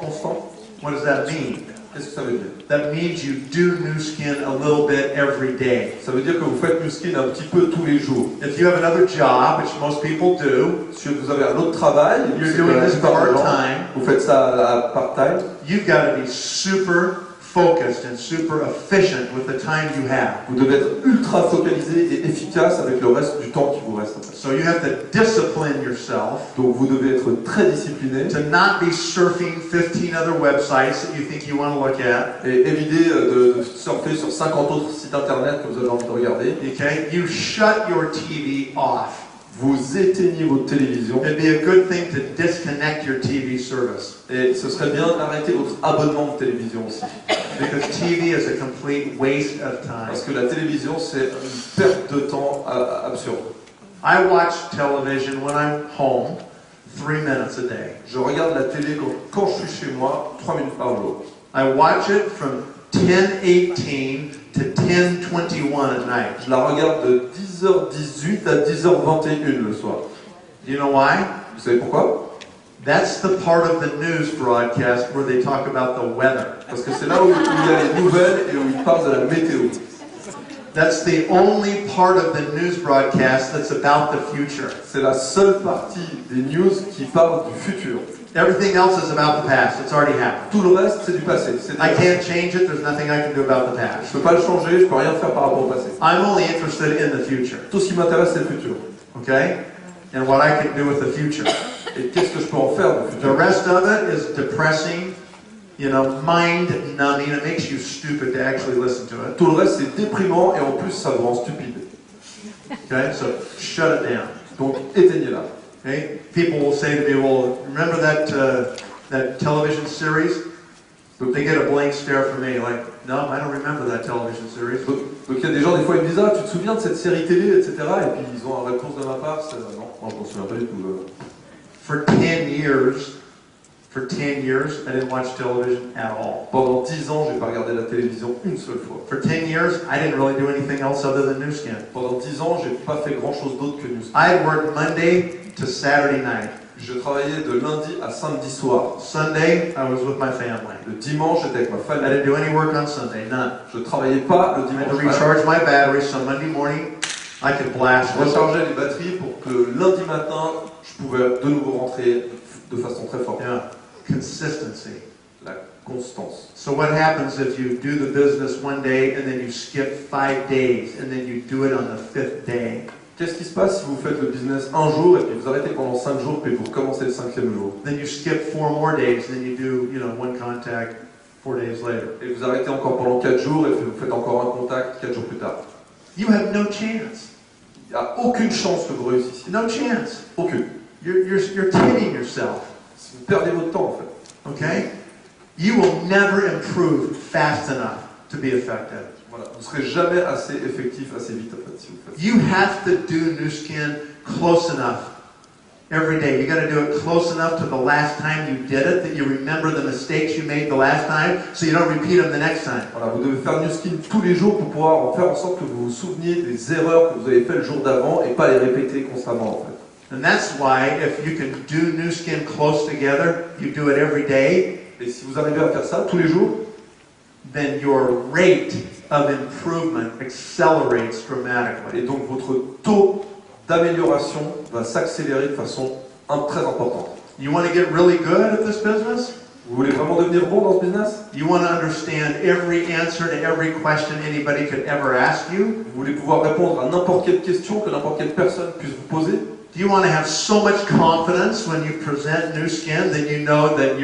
constant, what does that mean? qu'est-ce que ça veut dire? That means you do new skin a little bit every day. Ça veut dire que vous faites Newskin un petit peu tous les jours. If you have another job, which most people do, Si vous avez un autre travail, you're c'est doing que la this plupart des gens, part-time, vous faites ça à part-time, you've got to be super focused and super efficient with the time you have. vous devez être ultra focalisé et efficace avec le reste du temps qui vous reste. So you have to discipline yourself Donc vous devez être très discipliné to not be surfing 15 other websites that you think you want to look at. et éviter de surfer sur 50 autres sites internet que vous avez envie de regarder. Okay? You shut your TV off. Vous éteignez votre télévision It'd be a good thing to disconnect your TV service et ce serait bien d'arrêter votre abonnement de télévision aussi. because TV is a complete waste of time. Parce que la télévision c'est une perte de temps absurde. I watch television when I'm home 3 minutes a day. Je regarde la télé quand je suis chez moi 3 minutes par jour. I watch it from 10:18 to 10:21 at night. Je la regarde de 10h18 à 10h21 le soir. You know why? Vous savez pourquoi? That's the part of the news broadcast where they talk about the weather. Parce que c'est là où il y a les nouvelles et où ils parlent de la météo. That's the only part of the news broadcast that's about the future. C'est la seule partie des news qui parle du futur. Everything else is about the past. It's already happened. Tout le reste, c'est du passé. I can't change it. There's nothing I can do about the past. Je peux pas le changer, je peux rien faire par rapport au passé. I'm only interested in the future. Tout ce qui m'intéresse, c'est le futur. Okay? And what I can do with the future. Et qu'est-ce que je peux en faire du The futur? rest of it is depressing, you know, mind numbing. It makes you stupid to actually listen to it. Tout le reste, c'est déprimant et en plus, ça vous rend stupide. Okay? So shut it down. Donc, éteignez-la. Okay? People will say to me, well, remember that television series? They get a blank stare from me, like, no, I don't remember that television series. Donc, il y a des gens, des fois, ils me disent, ah, tu te souviens de cette série télé, etc. Et puis, ils ont une réponse de ma part, c'est non, moi, je m'en souviens pas du tout. For 10 years, I didn't watch television at all. Pendant 10 ans, j'ai pas regardé la télévision une seule fois. For 10 years, I didn't really do anything else other than New Skin. Pendant 10 ans, j'ai pas fait grand chose d'autre que Newskin. I had worked Monday to Saturday night. Je travaillais de lundi à samedi soir. Sunday, I was with my family. Le dimanche, j'étais avec ma I famille. didn't do any work on Sunday, none. Je travaillais pas le I had to dimanche. recharge my batteries so Monday morning I could blast. Je rechargeais les batteries pour que lundi matin, je pouvais de nouveau rentrer de façon très forte. Yeah, consistency. La constance. So what happens if you do the business one day and then you skip 5 days and then you do it on the 5th day? Qu'est-ce qui se passe si vous faites le business un jour et puis vous arrêtez pendant 5 jours puis vous recommencez le 5e jour? Then you skip 4 more days and then you do, you know, one contact 4 days later. Et vous arrêtez encore pendant 4 jours et puis vous faites encore un contact 4 jours plus tard. You have no chance. Il n'y a aucune chance que vous réussissiez. No chance. Aucune. You're kidding yourself. Vous perdez votre temps en fait. Okay? You will never improve fast enough to be effective. Voilà. Vous ne serez jamais assez effectif, assez vite en fait si vous faites ça. You have to do New Skin close enough every day. You got to do it close enough to the last time you did it that you remember the mistakes you made the last time so you don't repeat them the next time. Voilà, vous devez faire Newskin tous les jours pour pouvoir en faire en sorte que vous vous souveniez des erreurs que vous avez faites le jour d'avant et pas les répéter constamment en fait. And that's why if you can do New Skin close together, you do it every day, Et si vous arrivez à faire ça tous les jours, then your rate of improvement accelerates dramatically. et donc votre taux d'amélioration va s'accélérer de façon très importante. You want to get really good at this business? Vous voulez vraiment devenir bon dans ce business? You want to understand every answer to every question anybody could ever ask you? Vous voulez pouvoir répondre à n'importe quelle question que n'importe quelle personne puisse vous poser? Do you want to have so much confidence when you present new skin that you know that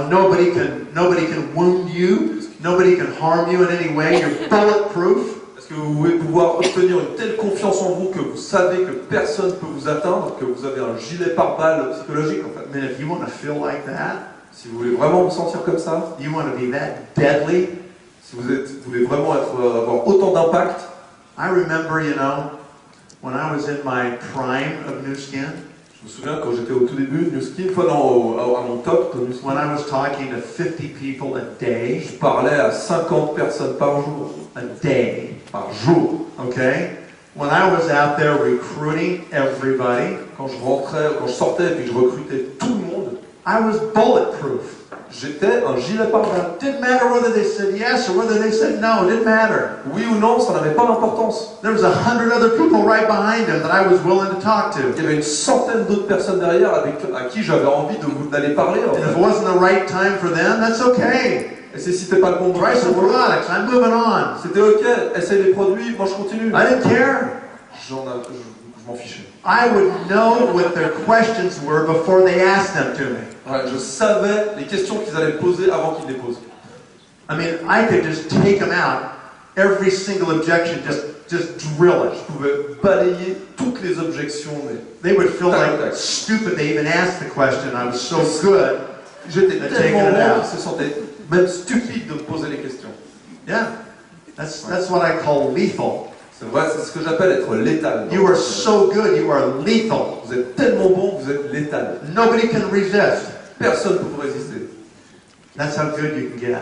nobody can wound you, nobody can harm you in any way, you're bulletproof? Est-ce que vous voulez pouvoir obtenir une telle confiance en vous que vous savez que personne ne peut vous atteindre, que vous avez un gilet pare-balles psychologique en fait? I mean, if you want to feel like that, Si vous voulez vraiment vous sentir comme ça, you want to be that deadly. si vous voulez vraiment avoir autant d'impact, I remember, when I was in my prime of new skin, je me souviens quand j'étais au tout début de New Skin, à mon top de New Skin, when I was talking to 50 people a day, je parlais à 50 personnes par jour. a day, Par jour. okay? When I was out there recruiting everybody, Quand je sortais et puis je recrutais tout le monde, I was bulletproof. j'étais un gilet pare-balles. Didn't matter whether they said yes or whether they said no, didn't matter. Oui ou non, ça n'avait pas d'importance. There was 100 other people right behind him that I was willing to talk to. Il y avait une centaine d'autres personnes derrière à qui j'avais envie d'aller parler. En And if fait. it wasn't the right time for them, that's okay. Et si c'était pas le bon moment, Try some products, I'm moving on. c'était ok, essaye les produits, moi je continue. I didn't care. Je m'en fichais. I would know what their questions were before they asked them to me. Ouais, je savais les questions qu'ils allaient me poser avant qu'ils les posent. I mean, I could just take them out, every single objection, just drill it. Je pouvais balayer toutes les objections, mais They would feel Tac, like tac. stupid they even asked the question. I was so good. j'étais They're tellement taking it bon out. qu'ils se sentaient même stupides de me poser les questions. Yeah, that's what I call lethal. C'est vrai, c'est ce que j'appelle être létal. You are so good, you are lethal. Vous êtes tellement bon, vous êtes létal. Nobody can resist. Personne ne peut vous résister. That's how good you can get.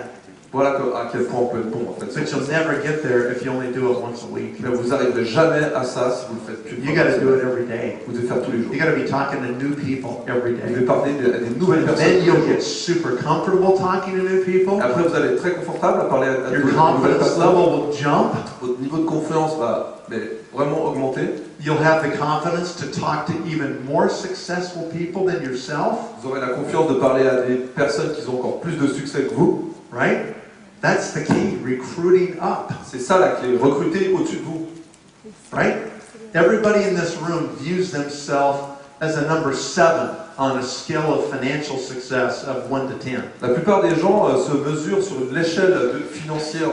Voilà à quel point on peut être bon en fait. But you'll never get there if you only do it once a week. Mais vous n'arriverez jamais à ça si vous le faites qu'une You fois got par to do it semaine. every day. Vous devez faire tous les jours. You got to be talking to new people every Vous day. devez parler à des nouvelles personnes. Then tous les you'll jours. get super comfortable talking to new people. Après, vous allez être très confortable à parler à de Your nouvelles confidence personnes. level will jump. Votre niveau de confiance va vraiment augmenter. You'll have the confidence to talk to even more successful people than yourself, Vous aurez la confiance de parler à des personnes qui ont encore plus de succès que vous. right? That's the key, recruiting up, C'est ça la clé. Recruter au-dessus de vous. right? Everybody in this room views themselves as a number 7 on a scale of financial success of 1 to 10. La plupart des gens se mesurent sur l'échelle financière,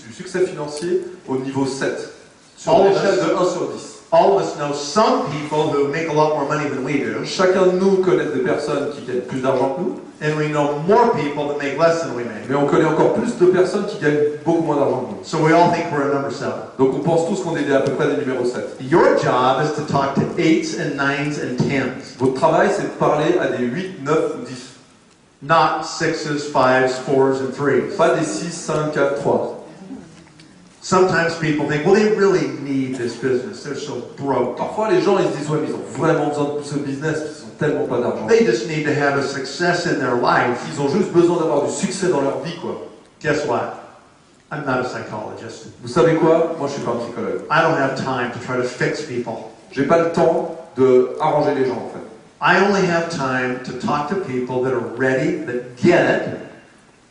du succès financier au niveau 7. Sur Oh, l'échelle that's- de 1 sur 10. All of us know some people who make a lot more money than we do, Chacun de nous connaît des personnes qui gagnent plus d'argent que nous, and we know more people that make less than we make. mais on connaît encore plus de personnes qui gagnent beaucoup moins d'argent que nous. So we all think we're a number 7. Donc on pense tous qu'on est à peu près des numéros 7. Your job is to talk to 8s and 9s and 10s, Votre travail, c'est de parler à des 8, 9 ou 10. not 6s, 5s, 4s, and 3s. Pas des 6, 5, 4, 3. Sometimes people think, well, they really need this business. They're so broke. Parfois, les gens, ils se disent, ouais, mais ils ont vraiment besoin de ce business, parce qu'ils ont tellement pas d'argent. They just need to have a success in their life. Ils ont juste besoin d'avoir du succès dans leur vie, quoi. Guess what? I'm not a psychologist. Vous savez quoi? Moi, je suis pas un psychologue. I don't have time to try to fix people. J'ai pas le temps de arranger les gens, en fait. I only have time to talk to people that are ready, that get it,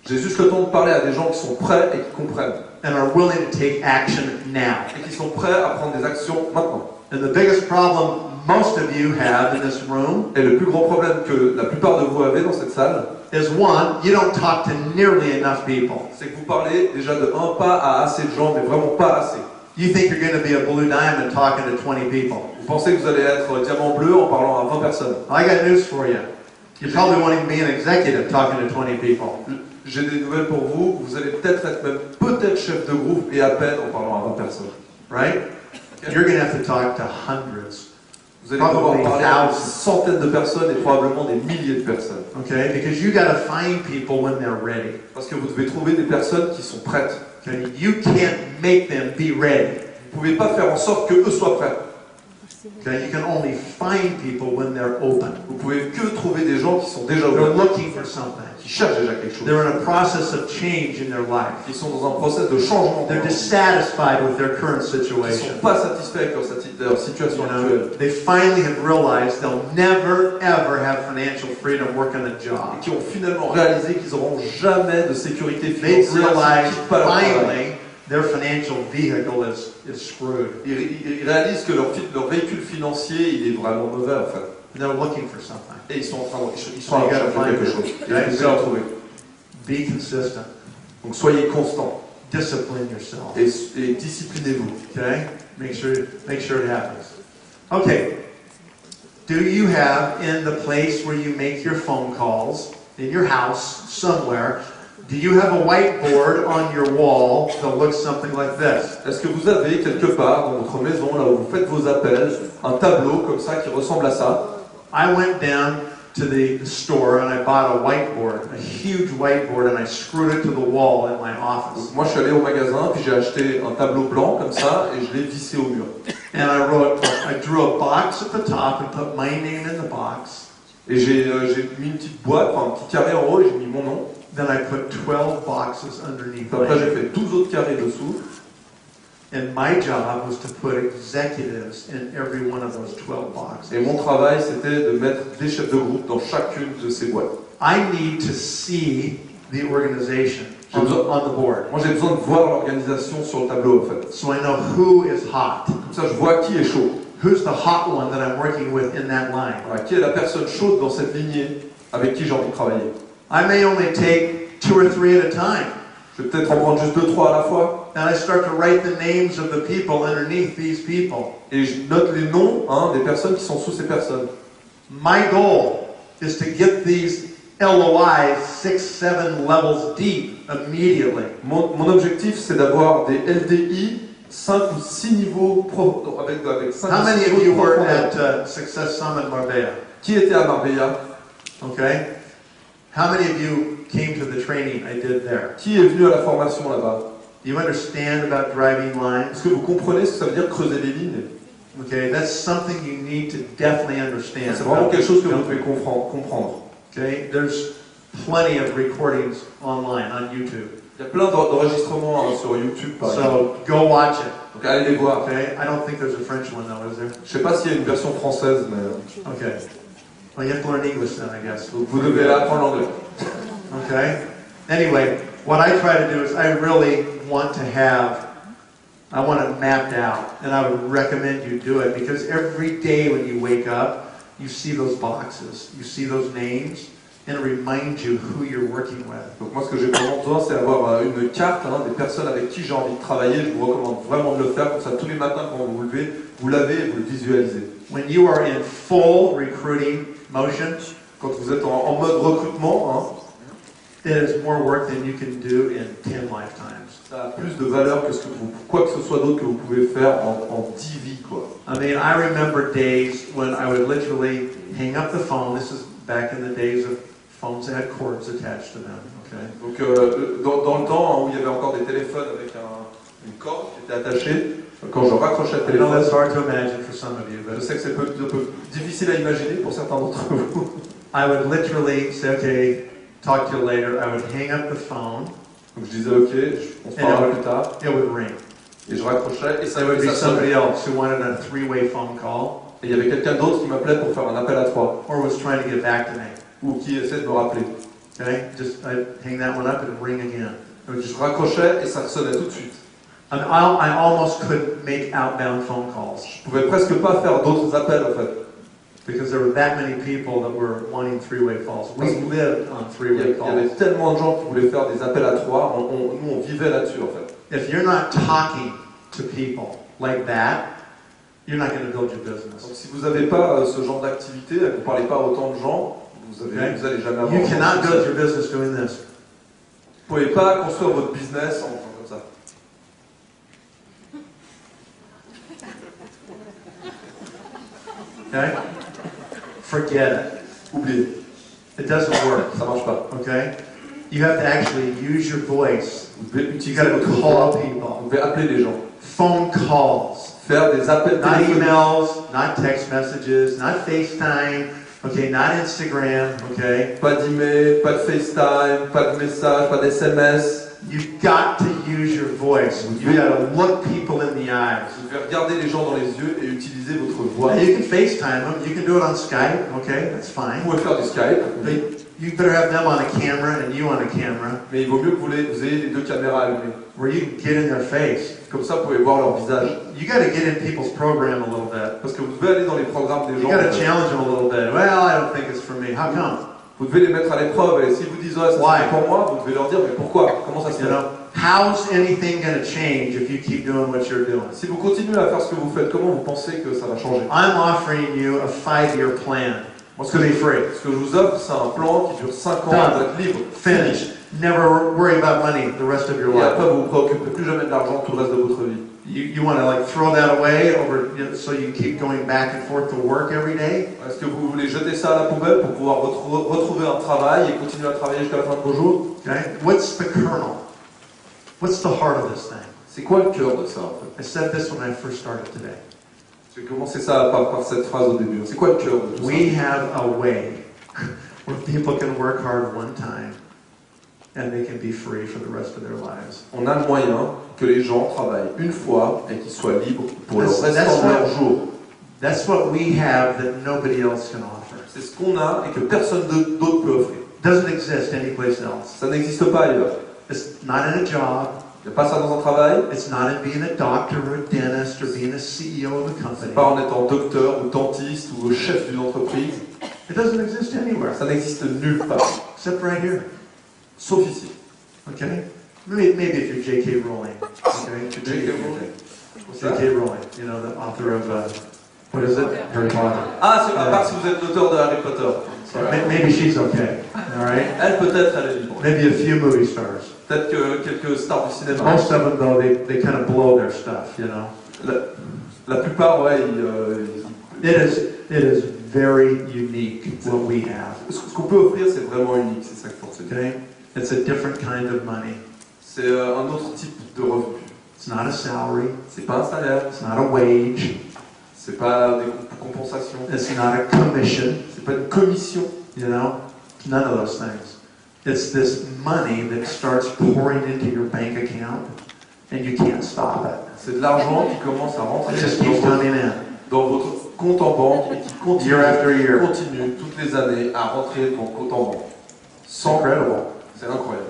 J'ai juste le temps de parler à des gens qui sont prêts et qui comprennent. and are willing to take action now. Et qui sont prêts à prendre des actions maintenant. And the biggest problem most of you have in this room Et le plus grand problème que la plupart de vous avez dans cette salle, is one, you don't talk to nearly enough people. c'est que vous parlez déjà de un pas à assez de gens, mais vraiment pas assez. You think you're going to be a blue diamond talking to 20 people. Vous pensez que vous allez être diamant bleu en parlant à 20 personnes. I got news for you. You probably won't even be an executive talking to 20 people. J'ai des nouvelles pour vous. Vous allez peut-être être même chef de groupe et à peine en parlant à 20 personnes. Right? Okay. You're going to have to talk to hundreds. Vous allez devoir Probably parler à des thousands. centaines de personnes et probablement des milliers de personnes. Okay? Because you got to find people when they're ready. Parce que vous devez trouver des personnes qui sont prêtes. Okay? You can't make them be ready. Vous ne pouvez pas faire en sorte qu'eux soient prêts. Okay, you can only find people when they're open. Vous pouvez que trouver des gens qui sont déjà They're ouverts, looking for something. qui cherchent déjà quelque chose. They're in a process of change in their life. Ils sont dans un process de changement. They're dissatisfied with their current Ils ne situation. sont pas satisfaits avec leur situation actuelle. They finally have realized they'll never ever have financial freedom working a Et job. qui ont finalement réalisé qu'ils n'auront jamais de sécurité They've financière s'ils realized quittent pas leur travail. finally their financial vehicle is screwed. Ils réalisent que leur véhicule financier, il est vraiment mauvais en fait. And they're looking for something. Et ils sont en train de So you chercher gotta find quelque it. chose. Et Right? vous devez le trouver. Be consistent. Donc soyez constants Discipline yourself. et disciplinez-vous. Okay? Make sure it happens. Okay. Do you have in the place where you make your phone calls, in your house, somewhere, do you have a whiteboard on your wall that looks something like this? Est-ce que vous avez quelque part dans votre maison, là où vous faites vos appels, un tableau comme ça qui ressemble à ça? I went down to the store and I bought a whiteboard, a huge whiteboard, and I screwed it to the wall in my office. Donc moi je suis allé au magasin, puis j'ai acheté un tableau blanc comme ça et je l'ai vissé au mur. And I drew a box at the top and put my name in the box. Et j'ai mis une petite boîte, enfin un petit carré en haut et j'ai mis mon nom. Then I put 12 boxes underneath my Après j'ai name. fait 12 autres carrés dessous. And my job was to put executives in every one of those 12 boxes. Et mon travail c'était de mettre des chefs de groupe dans chacune de ces boîtes. I need to see the organization on the board. Moi j'ai besoin de voir l'organisation sur le tableau en fait. So I know who is hot. Comme ça je vois qui est chaud. Who's the hot one that I'm working with in that line? Voilà, qui est la personne chaude dans cette lignée avec qui j'ai envie de travailler. I may only take 2 or 3 at a time. Je vais peut-être en prendre juste 2-3 à la fois. And I start to write the names of the people underneath these people. Et je note les noms des personnes qui sont sous ces personnes. My goal is to get these LOIs 6-7 levels deep immediately. Mon objectif c'est d'avoir des LDI 5 ou 6 niveaux avec 5 How ou many 6 of you niveaux de were profondeur. at Success Summit Marbella? Qui était à Marbella? Okay. How many of you came to the training I did there? Qui est venu à la formation là-bas? Do you understand about driving lines? Est-ce que vous comprenez ce que ça veut dire creuser les lignes? Okay, that's something you need to definitely understand. C'est vraiment quelque chose que vous devez comprendre. Okay, there's plenty of recordings online on YouTube. Il y a plein d'enregistrements sur YouTube par exemple. So go watch it. Donc allez les voir. Okay, I don't think there's a French one though, is there? Je sais pas s'il y a une version française, mais Okay. Well, you have to learn English then, I guess. donc vous devez apprendre l'anglais. Okay. Anyway, what I try to do is I really want to it mapped out, and I would recommend you do it because every day when you wake up, you see those boxes, you see those names, and it reminds you who you're working with. Donc moi ce que j'ai vraiment besoin c'est avoir une carte des personnes avec qui j'ai envie de travailler. Je vous recommande vraiment de le faire comme ça tous les matins quand vous vous levez, vous l'avez et vous le visualisez. When you are in full recruiting motion, Quand vous êtes en mode recrutement, it is more work than you can do in 10 lifetimes. ça a plus de valeur que quoi que ce soit d'autre que vous pouvez faire en 10 vies quoi. I mean, I remember days when I would literally hang up the phone. This is back in the days of phones that had cords attached to them. Okay. Donc dans le temps où il y avait encore des téléphones avec une corde qui était attachée, quand je raccrochais le I know téléphone, that's hard to imagine for some of you, je but sais que c'est un peu difficile à imaginer pour certains d'entre vous. I would literally say, okay, talk to you later. I would hang up the phone. Donc je disais ok, on se parlera plus tard, It would ring. et je raccrochais et ça There would be sonnait. somebody else who wanted a 3-way phone call Et il y avait quelqu'un d'autre qui m'appelait pour faire un appel à 3, or was trying to get back to me. ou qui essaie de me rappeler. Okay, just I'd hang that one up and it'd ring again. Donc je raccrochais et ça sonnait tout de suite. I mean, I almost couldn't make outbound phone calls Je pouvais presque pas faire d'autres appels en fait. because there were that many people that were wanting 3-way calls. We lived on Il y 3-way avait calls. tellement de gens qui voulaient faire des appels à 3, nous on vivait là-dessus en fait. If you're not talking to people like that, you're not going to build your business. Donc si vous n'avez pas ce genre d'activité, que vous ne parlez pas à autant de gens, vous allez jamais avoir. You cannot build your business doing this. Vous ne pouvez pas construire votre business en faisant comme ça. Okay? Forget it. Oubliez, It doesn't work. ça marche pas. Okay? You have to actually use your voice. Vous devez You utiliser got to votre call voix. people. Vous devez appeler les gens. Phone calls. Faire des appels Not téléphoniques. emails, not text messages, not FaceTime, okay, not Instagram, okay? Pas d'email, pas de FaceTime, pas de message, pas d'SMS. You've got to use your voice. You got to look people in the eyes. Vous devez regarder les gens dans les yeux et utiliser votre voix. Now, you can FaceTime them. You can do it on Skype, okay? That's fine. Vous pouvez faire du Skype, But you better have them on a camera and you on a camera mais il vaut mieux que vous ayez les deux caméras allumées. where you can get in their face. Comme ça, vous pouvez voir leur visage. You got to get in people's program a little bit. Parce que vous devez aller dans les programmes des You gens. got to challenge them a little bit. Well, I don't think it's for me. How come? Vous devez les mettre à l'épreuve. Et si vous dites ouais, ça Why? c'est pour moi, vous devez leur dire mais pourquoi? Comment ça se You fait? know, how's anything going to change if you keep doing what you're doing? Si vous continuez à faire ce que vous faites, comment vous pensez que ça va changer? I'm offering you a 5-year plan. Moi, It's going to be free. ce que je vous offre, c'est un plan qui dure 5 ans, Done. d'être libre. Finished. Never worry about money the rest of your Et life. après, vous ne vous préoccupez plus jamais de l'argent tout le reste de votre vie. You want to like throw that away over so you keep going back and forth to work every day? Est-ce que vous voulez jeter ça à la poubelle pour pouvoir retrouver un travail et continuer à travailler jusqu'à la fin de vos jours? Okay. What's the kernel? What's the heart of this thing? C'est quoi le cœur de ça en fait? I said this when I first started today. J'ai commencé ça par cette phrase au début. C'est quoi le cœur de tout We ça? have a way where people can work hard one time and they can be free for the rest of their lives. On a le moyen que les gens travaillent une fois et qu'ils soient libres pour le That's restant de leur jour. That's what we have that nobody else can offer. C'est ce qu'on a et que personne d'autre peut offrir. Doesn't exist anyplace else. Ça n'existe pas ailleurs. It's not in a job. Il n'y a pas ça dans un travail. It's not in being a doctor or a dentist or being a CEO of a company. Pas en étant docteur ou dentiste ou chef d'une entreprise. It doesn't exist anywhere Ça n'existe nulle part. except right here. Sauf ici. Okay? Maybe if you're J.K. Rowling. Okay? J.K. Rowling. J.K. Rowling, you know, the author of, what is it? Harry Potter. Ah, c'est à part si vous êtes l'auteur de Harry Potter. Sorry. Maybe she's okay, all right? Elle peut-être, elle est libre. Maybe a few movie stars. Peut-être que quelques stars du cinéma. Most of them, though, they kind of blow their stuff, you know? La plupart, ouais, It is very unique what we have, ce qu'on peut offrir, c'est vraiment unique, c'est ça qu'il faut retenir. okay? It's a different kind of money. C'est un autre type de revenu. It's not a salary. C'est pas un salaire, It's not a wage. c'est pas des compensations, It's not a commission, c'est pas une commission. you know? None of those things. It's this money that starts pouring into your bank account, and you can't stop it. C'est de l'argent qui commence à rentrer It just keeps coming in. dans votre compte en banque et qui continue, Year after year. continue toutes les années à rentrer dans le compte en banque. It's incredible. C'est incroyable.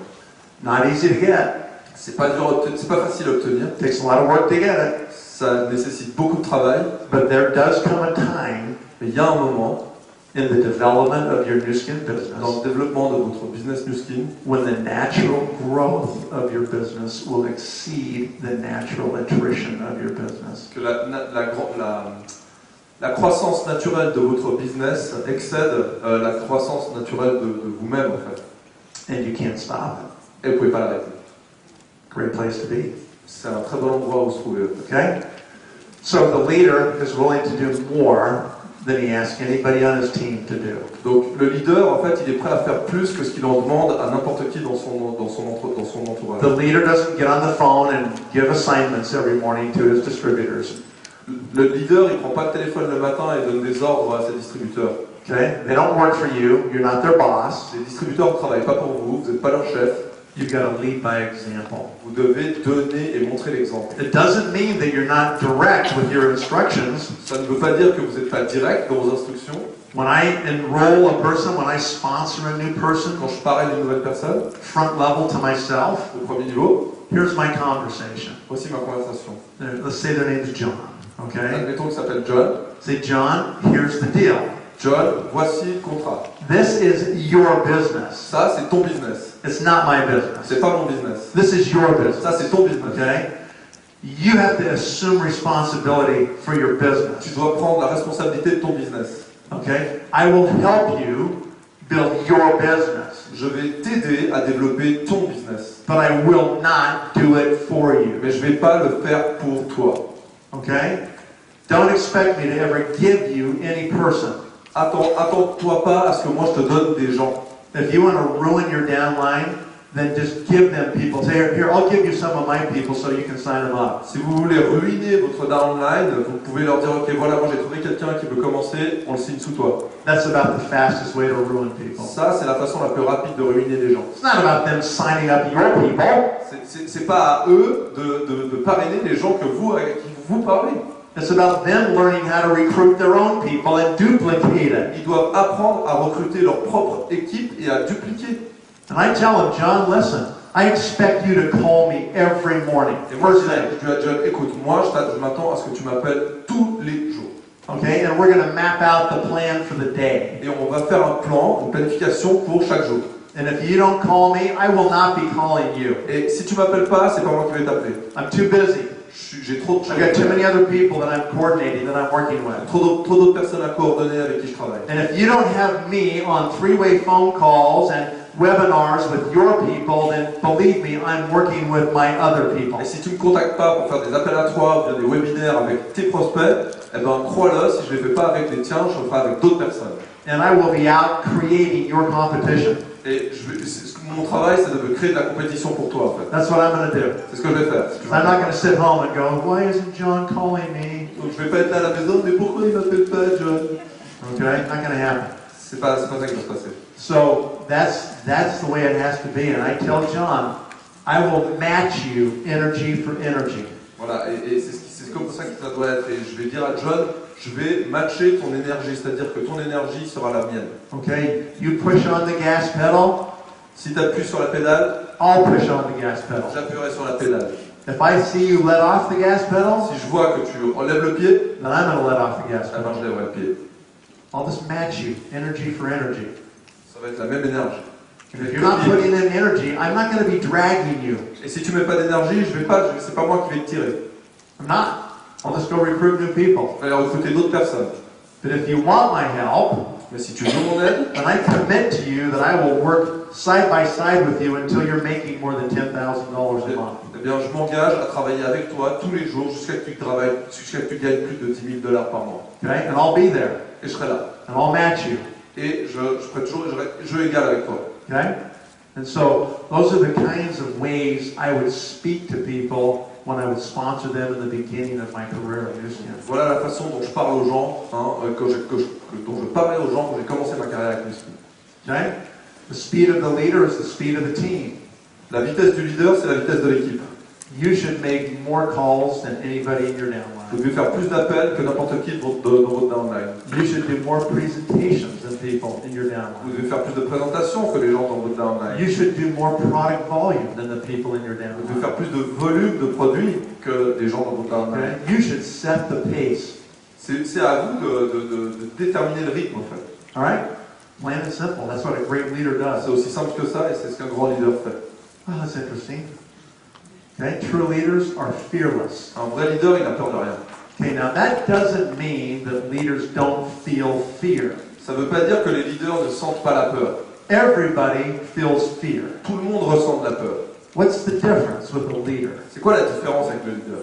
Not easy to get. C'est pas facile à obtenir. Takes a lot of work to get it. Ça nécessite beaucoup de travail, But there does come a time mais il y a un moment in the development of your new skin dans business le développement de votre business New Skin when the natural growth of your business will exceed the natural attrition of your business. que la croissance naturelle de votre business excède la croissance naturelle de vous-même en fait. And you can't stop it. Et vous pouvez pas l'arrêter. Great place to be. C'est un très bon endroit où se trouver. Okay? So the leader is willing to do more than he asks anybody on his team to do. Donc le leader, en fait, il est prêt à faire plus que ce qu'il en demande à n'importe qui dans son entourage. The leader doesn't get on the phone and give assignments every morning to his distributors. Le leader, il prend pas le téléphone le matin et donne des ordres à ses distributeurs. Okay? They don't work for you. You're not their boss. Les distributeurs ne travaillent pas pour vous, vous n'êtes pas leur chef. You've got to lead by example. Vous devez donner et montrer l'exemple. It doesn't mean that you're not direct with your instructions. Ça ne veut pas dire que vous n'êtes pas direct dans vos instructions. When I enroll a person, when I sponsor a new person, Quand je parle à une nouvelle personne, front level to myself, au premier niveau, here's my conversation. voici ma conversation. Let's say their name is John. Okay? Admettons qu'il s'appelle John. Say, John, here's the deal. John, voici le contrat. This is your business. Ça, c'est ton business. It's not my business. C'est pas mon business. This is your business. Ça, c'est ton business. Okay? You have to assume responsibility for your Tu business. dois prendre la responsabilité de ton business. Okay? I will help you build your business, Je vais t'aider à développer ton business. but I will not do it for you. Mais je vais pas le faire pour toi. Okay? Don't expect me to ever give you any person. Attends-toi pas à ce que moi je te donne des gens. If you want to ruin your downline, then just give them people. Say, here, I'll give you some of my people so you can sign them up. Si vous voulez ruiner votre downline, vous pouvez leur dire ok, voilà, moi j'ai trouvé quelqu'un qui veut commencer, on le signe sous toi. That's about the fastest way to ruin people. Ça, c'est la façon la plus rapide de ruiner les gens. It's not about them signing up your people. C'est pas à eux de parrainer les gens avec qui vous parlez. It's about them learning how to recruit their own people and duplicate it. Ils doivent apprendre à recruter leur propre équipe et à dupliquer. And I tell him, John, listen, I expect you to call me every morning. Et moi, First je thing. dis à John, écoute, moi, je m'attends à ce que tu m'appelles tous les jours. Okay, and we're going to map out the plan for the day. Et on va faire un plan, une planification pour chaque jour. And if you don't call me, I will not be calling you. Et si tu m'appelles pas, c'est pas moi qui vais t'appeler. I'm too busy. J'ai trop de choses. I've got too many other people that I'm coordinating, that I'm working with. Trop d'autres personnes à coordonner avec qui je travaille. And if you don't have me on three-way phone calls and webinars with your people, then believe me, I'm working with my other people. Et si tu me contactes pas pour faire des appels à trois ou bien des webinaires avec tes prospects, eh ben crois-le, si je les fais pas avec les tiens, je le ferai avec d'autres personnes. And I will be out creating your competition. Et mon travail, c'est de créer de la compétition pour toi, en fait. That's what I'm going to do. C'est ce que je vais faire. I'm not going to sit home and go, why isn't John calling me? Donc je vais pas être là à la maison, mais pourquoi il m'appelle pas, John? Okay, not going to happen. C'est pas ça qui va se passer. So that's the way it has to be. And I tell John, I will match you energy for energy. Voilà, et c'est comme ça que ça doit être. Et je vais dire à John, je vais matcher ton énergie, c'est-à-dire que ton énergie sera la mienne. Okay, you push on the gas pedal. Si tu appuies sur la pédale, I'll push on the gas pedal. j'appuierai sur la pédale. If I see you let off the gas pedal, Si je vois que tu enlèves le pied, then I'm going to let off the gas eh ben pedal. je lèverai le pied. I'll just match you, energy for energy. Ça va être la même énergie. And if you're not putting in energy, I'm not going to be dragging you. Et si tu mets pas d'énergie, c'est pas moi qui vais te tirer. I'm not. I'll just go recruit new people. Je vais aller recruter d'autres personnes. But if you want my help, Mais si tu veux mon aide, then I commit to you that I will work side by side with you until you're making more than $10,000 a month. eh bien je m'engage à travailler avec toi tous les jours jusqu'à que tu gagnes plus de $10,000 par mois. Okay? And I'll be there. Et je serai là. And I'll match you. Et je ferai toujours jeu égal avec toi. Okay? And so those are the kinds of ways I would speak to people when I would sponsor them in the beginning of my career at Newscan. Voilà la façon dont je parle aux gens, dont je parlais aux gens quand j'ai commencé ma carrière avec Newscan. Okay? The speed of the leader is the speed of the team. La vitesse du leader, c'est la vitesse de l'équipe. You should make more calls than anybody in your downline. Vous devez faire plus d'appels que n'importe qui dans votre downline. You should do more presentations than people in your Vous downline. devez faire plus de présentations que les gens dans votre downline. You should do more product volume than the people in your Vous devez downline. faire plus de volume de produits que les gens dans votre downline. Okay? You should set the pace. C'est à vous de déterminer le rythme en fait. All right? Plain and simple. That's what a great leader does. C'est aussi simple que ça et c'est ce qu'un grand leader fait. Oh, that's interesting. Okay? True leaders are fearless. Un vrai leader, il n'a peur de rien. Okay, now that doesn't mean that leaders don't feel fear. Ça ne veut pas dire que les leaders ne sentent pas la peur. Everybody feels fear. Tout le monde ressent de la peur. What's the difference with a leader? C'est quoi la différence avec le leader?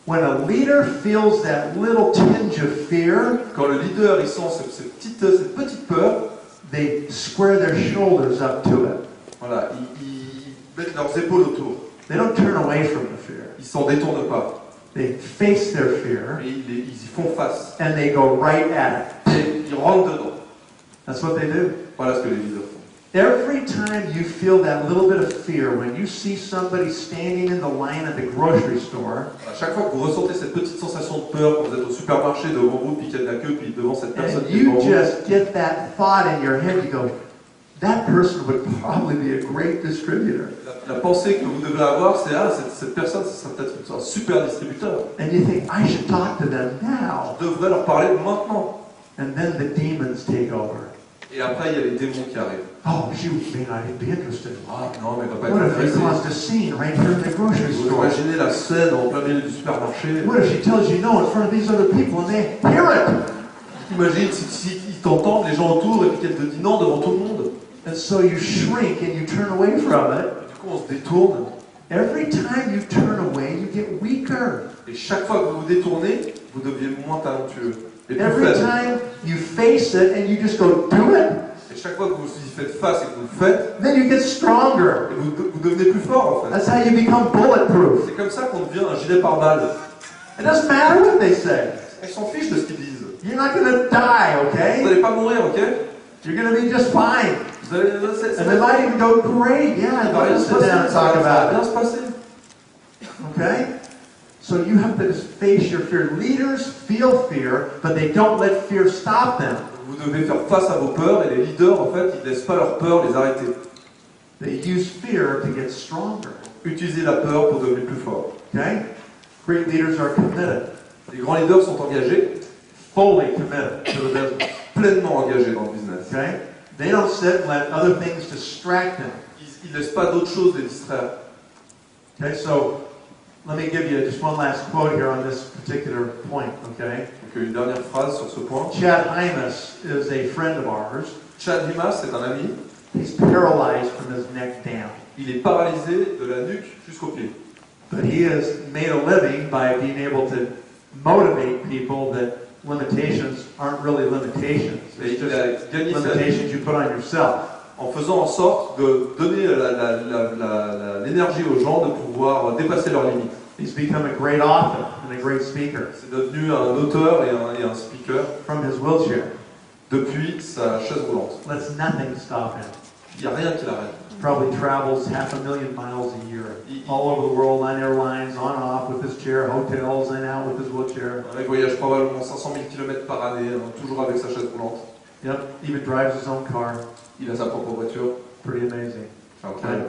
When a leader feels that little tinge of fear, Quand le leader il sent cette petite peur, they square their shoulders up to it. voilà, ils mettent leurs épaules autour. They don't turn away from the fear. Ils s'en détournent pas. They face their fear Et ils y font face. and they go right at it. Et ils rentrent dedans. That's what they do. Voilà ce que les leaders font. Every time you feel that little bit of fear, when you see somebody standing in the line at the grocery store, À chaque fois que vous ressentez cette petite sensation de peur quand vous êtes au supermarché devant vous, puis qu'il y a de la queue, puis devant cette personne and qui est devant you vous, just get that thought in your head, you go, that person would probably be a great distributor. la pensée que vous devez avoir, c'est cette personne, ce sera peut-être un super distributeur. And you think, I should talk to them now. Je devrais leur parler maintenant. And then the demons take over. Et après, il y a les démons qui arrivent. Oh, she may not be interested. Ah non, mais il va pas What être if they intéressé. caused a scene right here in the grocery Vous store? imaginez la scène en plein milieu du supermarché. What if she tells you no in front of these other people and they hear it? Imagine si ils t'entendent, les gens autour, et puis qu'elle te dit non devant tout le monde. And so you shrink and you turn away from it. Du coup, on se détourne. Every time you turn away, you get weaker. Et chaque fois que vous vous détournez, vous devenez moins talentueux. Et plus Every faible. time you face it and you just go, do it. Et Et chaque fois que vous y faites face et que vous le faites, then you get stronger. vous devenez plus fort en fait. That's how you become bulletproof. C'est comme ça qu'on devient un gilet pare-balles. It doesn't matter what they say. On s'en fiche de ce qu'ils disent. You're not going to die, Vous okay? n'allez pas mourir, ok? You're going to be just fine. Vous allez, And it might even go great. Yeah, ça va bien let's se sit down and passer, talk ça va about bien it. se passer. Okay? So you have to just face your fear. Leaders feel fear, but they don't let fear stop them. Vous devez faire face à vos peurs et les leaders, en fait, ils ne laissent pas leurs peurs les arrêter. They use fear to get stronger. Utilisez la peur pour devenir plus fort. Okay? Great leaders are committed, Les grands leaders sont engagés, fully committed to the business. pleinement engagés dans le business. Okay? They don't sit and let other things distract them. Ils ne laissent pas d'autres choses les distraire. Okay, so let me give you just one last quote here on this particular point, okay? Donc une dernière phrase sur ce point. Chad Hymas is a friend of ours. Chad Himas, c'est un ami. He's paralyzed from his neck down. Il est paralysé de la nuque jusqu'aux pieds. But he has made a living by being able to motivate people that limitations aren't really limitations. Et It's il a just gagné sa vie limitations you put on yourself. en faisant en sorte de donner l'énergie aux gens de pouvoir dépasser leurs limites. He's become a great author and a great speaker C'est devenu un auteur et un speaker from his wheelchair. depuis sa chaise roulante. Lets nothing stop him. Il n'y a rien qui l'arrête. Probably travels 500,000 miles a year, all over the world, on airlines, on and off with his chair, hotels, in and out with his wheelchair. Il voyage probablement 500 000 km par année, toujours avec sa chaise roulante. Yep, even drives his own car. Il a sa propre voiture. Pretty amazing. Okay.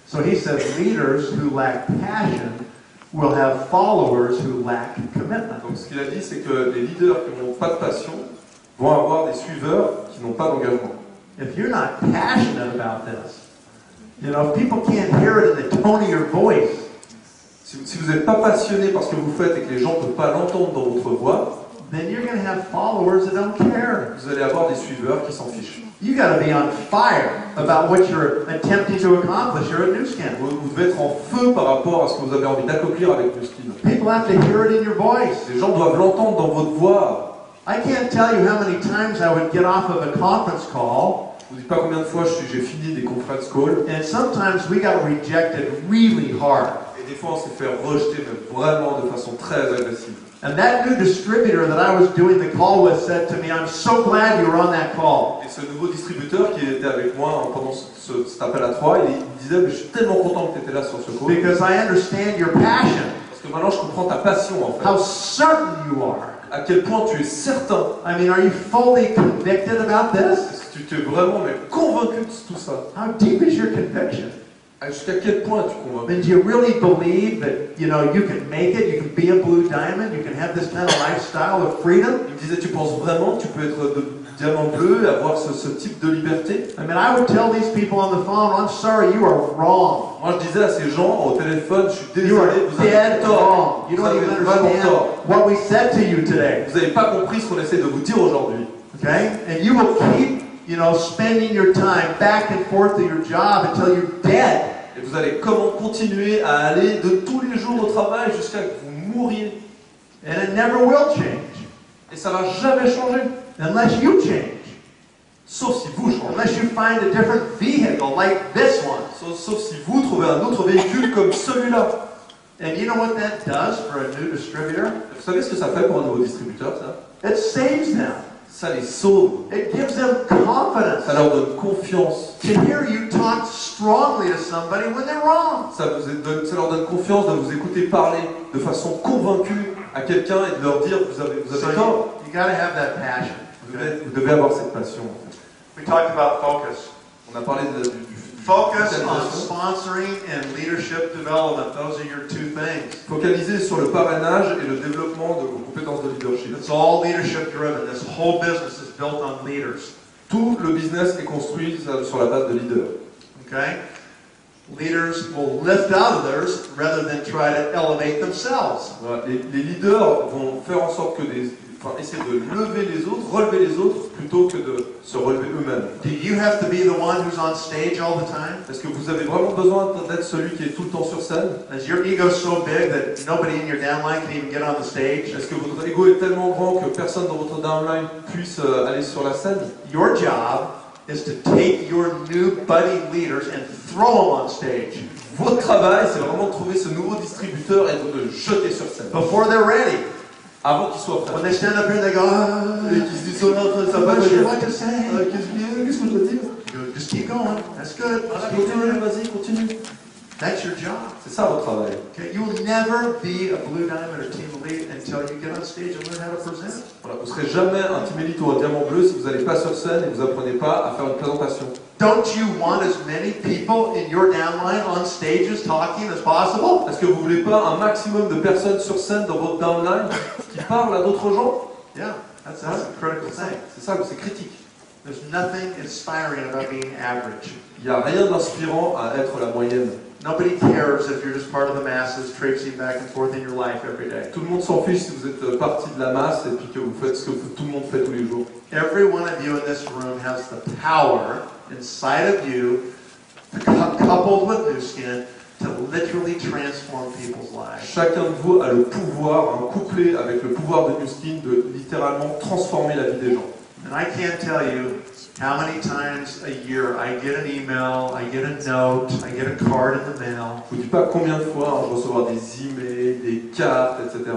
So he says leaders who lack passion will have followers who lack commitment. Donc ce qu'il a dit, c'est que les leaders qui n'ont pas de passion vont avoir des suiveurs qui n'ont pas d'engagement. If you're not passionate about this, you know, if people can't hear it in the tone of your voice, Si vous n'êtes pas passionné par ce que vous faites et que les gens ne peuvent pas l'entendre dans votre voix, then you're going to have followers that don't care. vous allez avoir des suiveurs qui s'en fichent. You got to be on fire about what you're attempting to accomplish here at New Skin. Vous devez être en feu par rapport à ce que vous avez envie d'accomplir avec le skin. People have to hear it in your voice. Les gens doivent l'entendre dans votre voix. I can't tell you how many times I would get off of a conference call, Je ne vous dis pas combien de fois j'ai fini des conference calls. and sometimes we got rejected really hard. Et des fois on s'est fait rejeter, mais vraiment de façon très agressive. And that new distributor that I was doing the call with said to me, I'm so glad you were on that call. Et ce nouveau distributeur qui était avec moi pendant cet appel à 3, il disait mais je suis tellement content que tu étais là sur ce call. Because I understand your passion, Parce que maintenant je comprends ta passion en fait. how certain you are. À quel point tu es certain. I mean, are you fully convicted about this? Est-ce que tu t'es vraiment mais convaincu de tout ça? How deep is your conviction? Jusqu'à quel point es-tu convaincu? I mean, do you really believe that, you know, you can make it, you can be a blue diamond, you can have this kind of lifestyle of freedom? Il me disait, tu penses vraiment que tu peux être de diamant bleu et avoir ce type de liberté? I mean, I would tell these people on the phone, I'm sorry, you are wrong. Moi, je disais à ces gens au téléphone, je suis You are désolé, vous avez dead tort. wrong. You Vous don't avez even vraiment understand tort. what we said to you today. Vous n'avez pas compris ce qu'on essaie de vous dire aujourd'hui. Okay? And you will keep, you know, spending your time back and forth to your job until you're dead. Et vous allez comment continuer à aller de tous les jours au travail jusqu'à ce que vous mouriez. And it never will change. Et ça ne va jamais changer. Unless you change. Sauf si vous changez. Unless you find a different vehicle like this one. Sauf si vous trouvez un autre véhicule comme celui-là. And you know what that does for a new distributor? Vous savez ce que ça fait pour un nouveau distributeur, ça? It saves them. Ça les sauve. It gives them confidence Ça leur donne confiance. to hear you talk strongly to somebody when they're wrong. Ça leur donne confiance de vous écouter parler de façon convaincue à quelqu'un et de leur dire vous avez tort. You got to have that passion. Vous devez avoir cette passion. We talked about focus. On a parlé du Focus on sponsoring and leadership development. Those are your two things. Focaliser sur le parrainage et le développement de vos compétences de leadership. It's all leadership driven. This whole business is built on leaders. Tout le business est construit sur la base de leaders. Okay? Leaders will lift others rather than try to elevate themselves. Voilà. Les leaders vont faire en sorte que essayer de lever les autres, relever les autres, plutôt que de se relever eux-mêmes. Do you have to be the one who's on stage all the time? Est-ce que vous avez vraiment besoin d'être celui qui est tout le temps sur scène? Is your ego so big that nobody in your downline can even get on the stage? Est-ce que votre ego est tellement grand que personne dans votre downline puisse aller sur la scène? Your job is to take your new budding leaders and throw them on stage. Votre travail, c'est vraiment de trouver ce nouveau distributeur et de le jeter sur scène. Before they're ready. Avant qu'ils soient prêts. When they stand up here, they go, Et qu'ils se disent, oh non, ça va I'm pas not sure dire. what to say. Qu'est-ce que je dois dire? You go, just keep going. That's good. Continue, vas-y, continue. That's your job. C'est ça votre travail. Okay? You will never be a blue diamond or team elite until you get on stage and learn how to present. Voilà, vous ne serez jamais un team élite ou un diamant bleu si vous n'allez pas sur scène et que vous n'apprenez pas à faire une présentation. Don't you want as many people in your downline on stages talking as possible? Est-ce que vous voulez pas un maximum de personnes sur scène dans votre downline qui parlent à d'autres gens? Yeah, that's a critical thing. C'est ça, c'est critique. There's nothing inspiring about being average. Il n'y a rien d'inspirant à être la moyenne. Nobody cares if you're just part of the masses traipsing back and forth in your life every day. Tout le monde s'en fiche si vous êtes partie de la masse et puis que vous faites ce que tout le monde fait tous les jours. Every one of you in this room has the power inside of you, coupled with new skin, to literally transform people's lives. Chacun de vous a le pouvoir, couplé avec le pouvoir de New Skin, de littéralement transformer la vie des gens. And I can't tell you how many times a year I get an email, I get a note, I get a card in the mail. Je ne vous dis pas combien de fois je reçois des emails, des cartes, etc.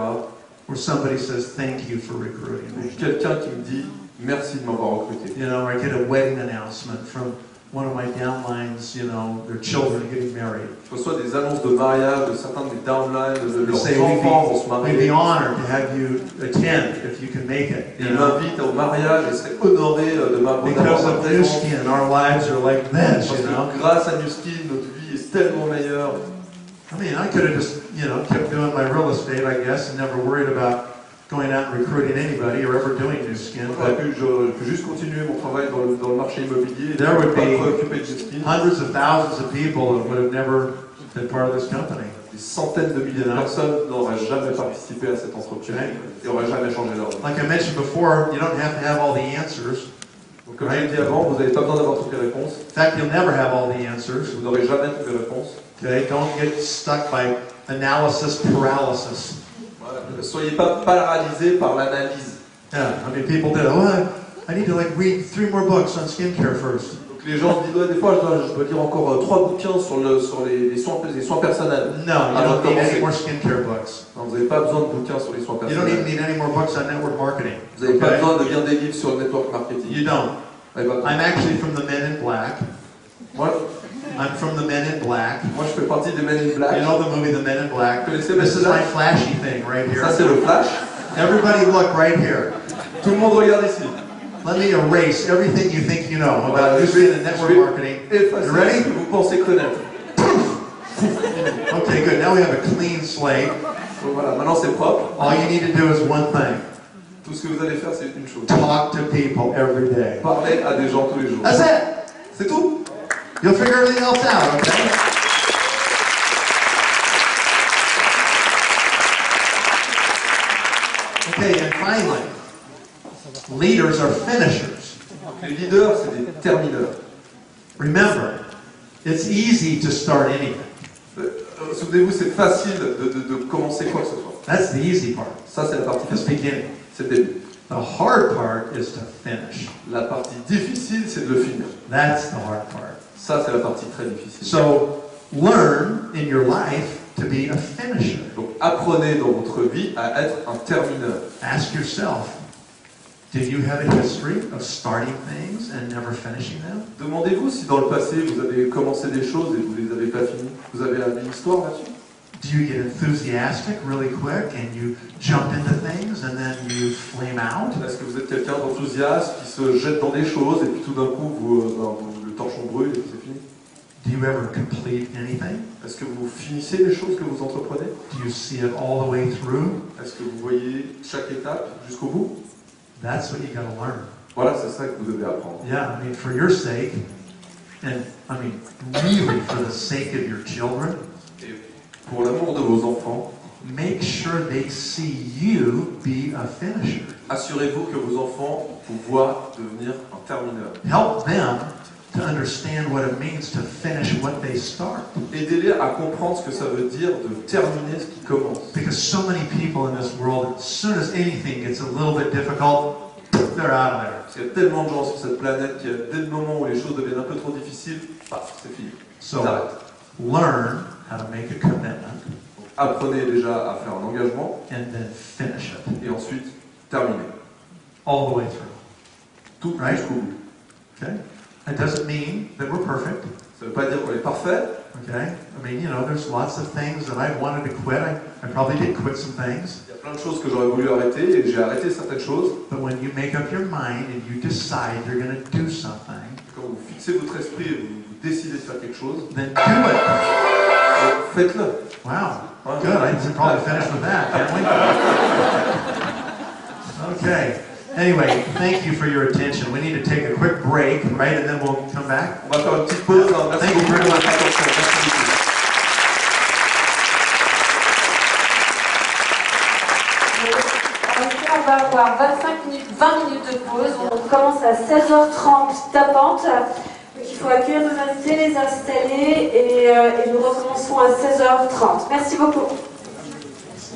Where somebody says thank you for recruiting me. Quelqu'un qui me dit merci de m'avoir recruté. You know, or I get a wedding announcement from one of my downlines, you know, their children are getting married. Je reçois des annonces de mariage de certains de mes downlines, de leurs Say, enfants vont se we'd be marier. honored to have you attend if you can make it. Ils m'invitent au mariage et seraient honorés de m'avoir Because ma of New présence. Skin, our lives are like this, Parce you know. que grâce à New Skin, notre vie est tellement meilleure. I mean, I could have just, you know, kept doing my real estate, I guess, and never worried about going out and recruiting anybody or ever doing New Skin. J'aurais But pu juste continuer mon travail dans le marché immobilier et There would pas me be préoccuper de New Skin. hundreds of thousands of people that would have never been part of this company. Des centaines de milliers de personnes n'auraient jamais participé à cette entreprise et n'auraient jamais changé leur vie. Like I mentioned before, you don't have to have all the answers. Donc, comme je l'ai dit avant, vous n'avez pas besoin d'avoir toutes les réponses. In fact, you'll never have all the answers. Vous n'aurez jamais toutes les réponses. Okay? Don't get stuck by analysis paralysis. Voilà. Ne soyez pas paralysés par l'analyse. Yeah, I mean, people do. Oh, I need to like read 3 more books on skincare first. Donc les gens se disent, ouais, des fois, je dois lire encore 3 bouquins sur les soins personnels. No, you Avant don't de need any commencer. more skincare books. Non, vous n'avez pas besoin de bouquins sur les soins You don't even personnels. need any more books on network marketing. Vous n'avez pas Okay? besoin de lire des livres sur le network marketing. You don't. Vous n'avez pas besoin. I'm actually from the Men in Black. I'm from the Men in Black. Moi, je fais partie des Men in You Black. know the movie The Men in Black? Connaissez This is Men in my Black? flashy thing right Ça, here. c'est le flash. Everybody look right here. Tout le monde regarde ici. Let me erase everything you think you know about history and network marketing. Effacez You ready? ce que vous pensez connaître. Okay, good. Now we have a clean slate. Donc voilà, maintenant c'est propre. All you need to do is one thing. Tout ce que vous allez faire, c'est une chose. Talk to people every day. Parlez à des gens tous les jours. That's it. C'est tout. You'll figure everything else out, okay? Okay, and finally, leaders are finishers. Les leaders, c'est des termineurs. Remember, it's easy to start anything. Souvenez-vous, c'est facile de commencer quoi que ce soit. That's the easy part. Ça, c'est la partie It's facile. beginning. C'est le début. The hard part is to finish. La partie difficile, c'est de le finir. That's the hard part. Ça, c'est la partie très difficile. So, learn in your life to be a finisher. Donc, apprenez dans votre vie à être un termineur. Ask yourself, did you have a history of starting things and never finishing them? Demandez-vous si dans le passé, vous avez commencé des choses et vous ne les avez pas finies. Vous avez une histoire là-dessus? Do you get enthusiastic really quick and you jump into things and then you flame out? Est-ce que vous êtes quelqu'un d'enthousiaste qui se jette dans des choses et puis tout d'un coup, le torchon brûle et puis c'est fini? Do you ever complete anything? Est-ce que vous finissez les choses que vous entreprenez? Do you see it all the way through? Est-ce que vous voyez chaque étape jusqu'au bout? That's what you got to learn. Voilà, c'est ça que vous devez apprendre. Yeah, I mean, for your sake, and I mean, really for the sake of your children, Et pour l'amour de vos enfants, make sure they see you be a finisher. assurez-vous que vos enfants vous voient devenir un termineur. Help them to understand what it means to finish what they start. Aidez-les à comprendre ce que ça veut dire de terminer ce qui commence. Because so many people in this world, as soon as anything gets a little bit difficult, they're out of there. Parce qu'il y a tellement de gens sur cette planète qu'il y a dès le moment où les choses deviennent un peu trop difficiles, c'est fini. So, On arrête. learn how to make a commitment Donc, apprenez déjà à faire un engagement and then finish it et ensuite terminez. all the way through. Tout Right. jusqu'au bout. Okay? That doesn't mean that we're perfect. Ça ne veut pas dire qu'on est parfait. Okay? I mean, you know, there's lots of things that I wanted to quit. I probably did quit some things. Il y a plein de choses que j'aurais voulu arrêter et j'ai arrêté certaines choses. But when you make up your mind and you decide you're going to do something, Quand vous fixez votre esprit et vous décidez de faire quelque chose, then do it. faites-le. Wow. Good. I can probably finish with that, can't we? Okay. Anyway, thank you for your attention. We need to take a quick break, right? And then we'll come back. On va faire une petite pause. Merci Thank you beaucoup very pour much. votre attention. Merci beaucoup. On va avoir 25 minutes, 20 minutes de pause. On commence à 16h30 tapante. Donc il faut accueillir nos invités, les installer et nous recommençons à 16h30. Merci beaucoup.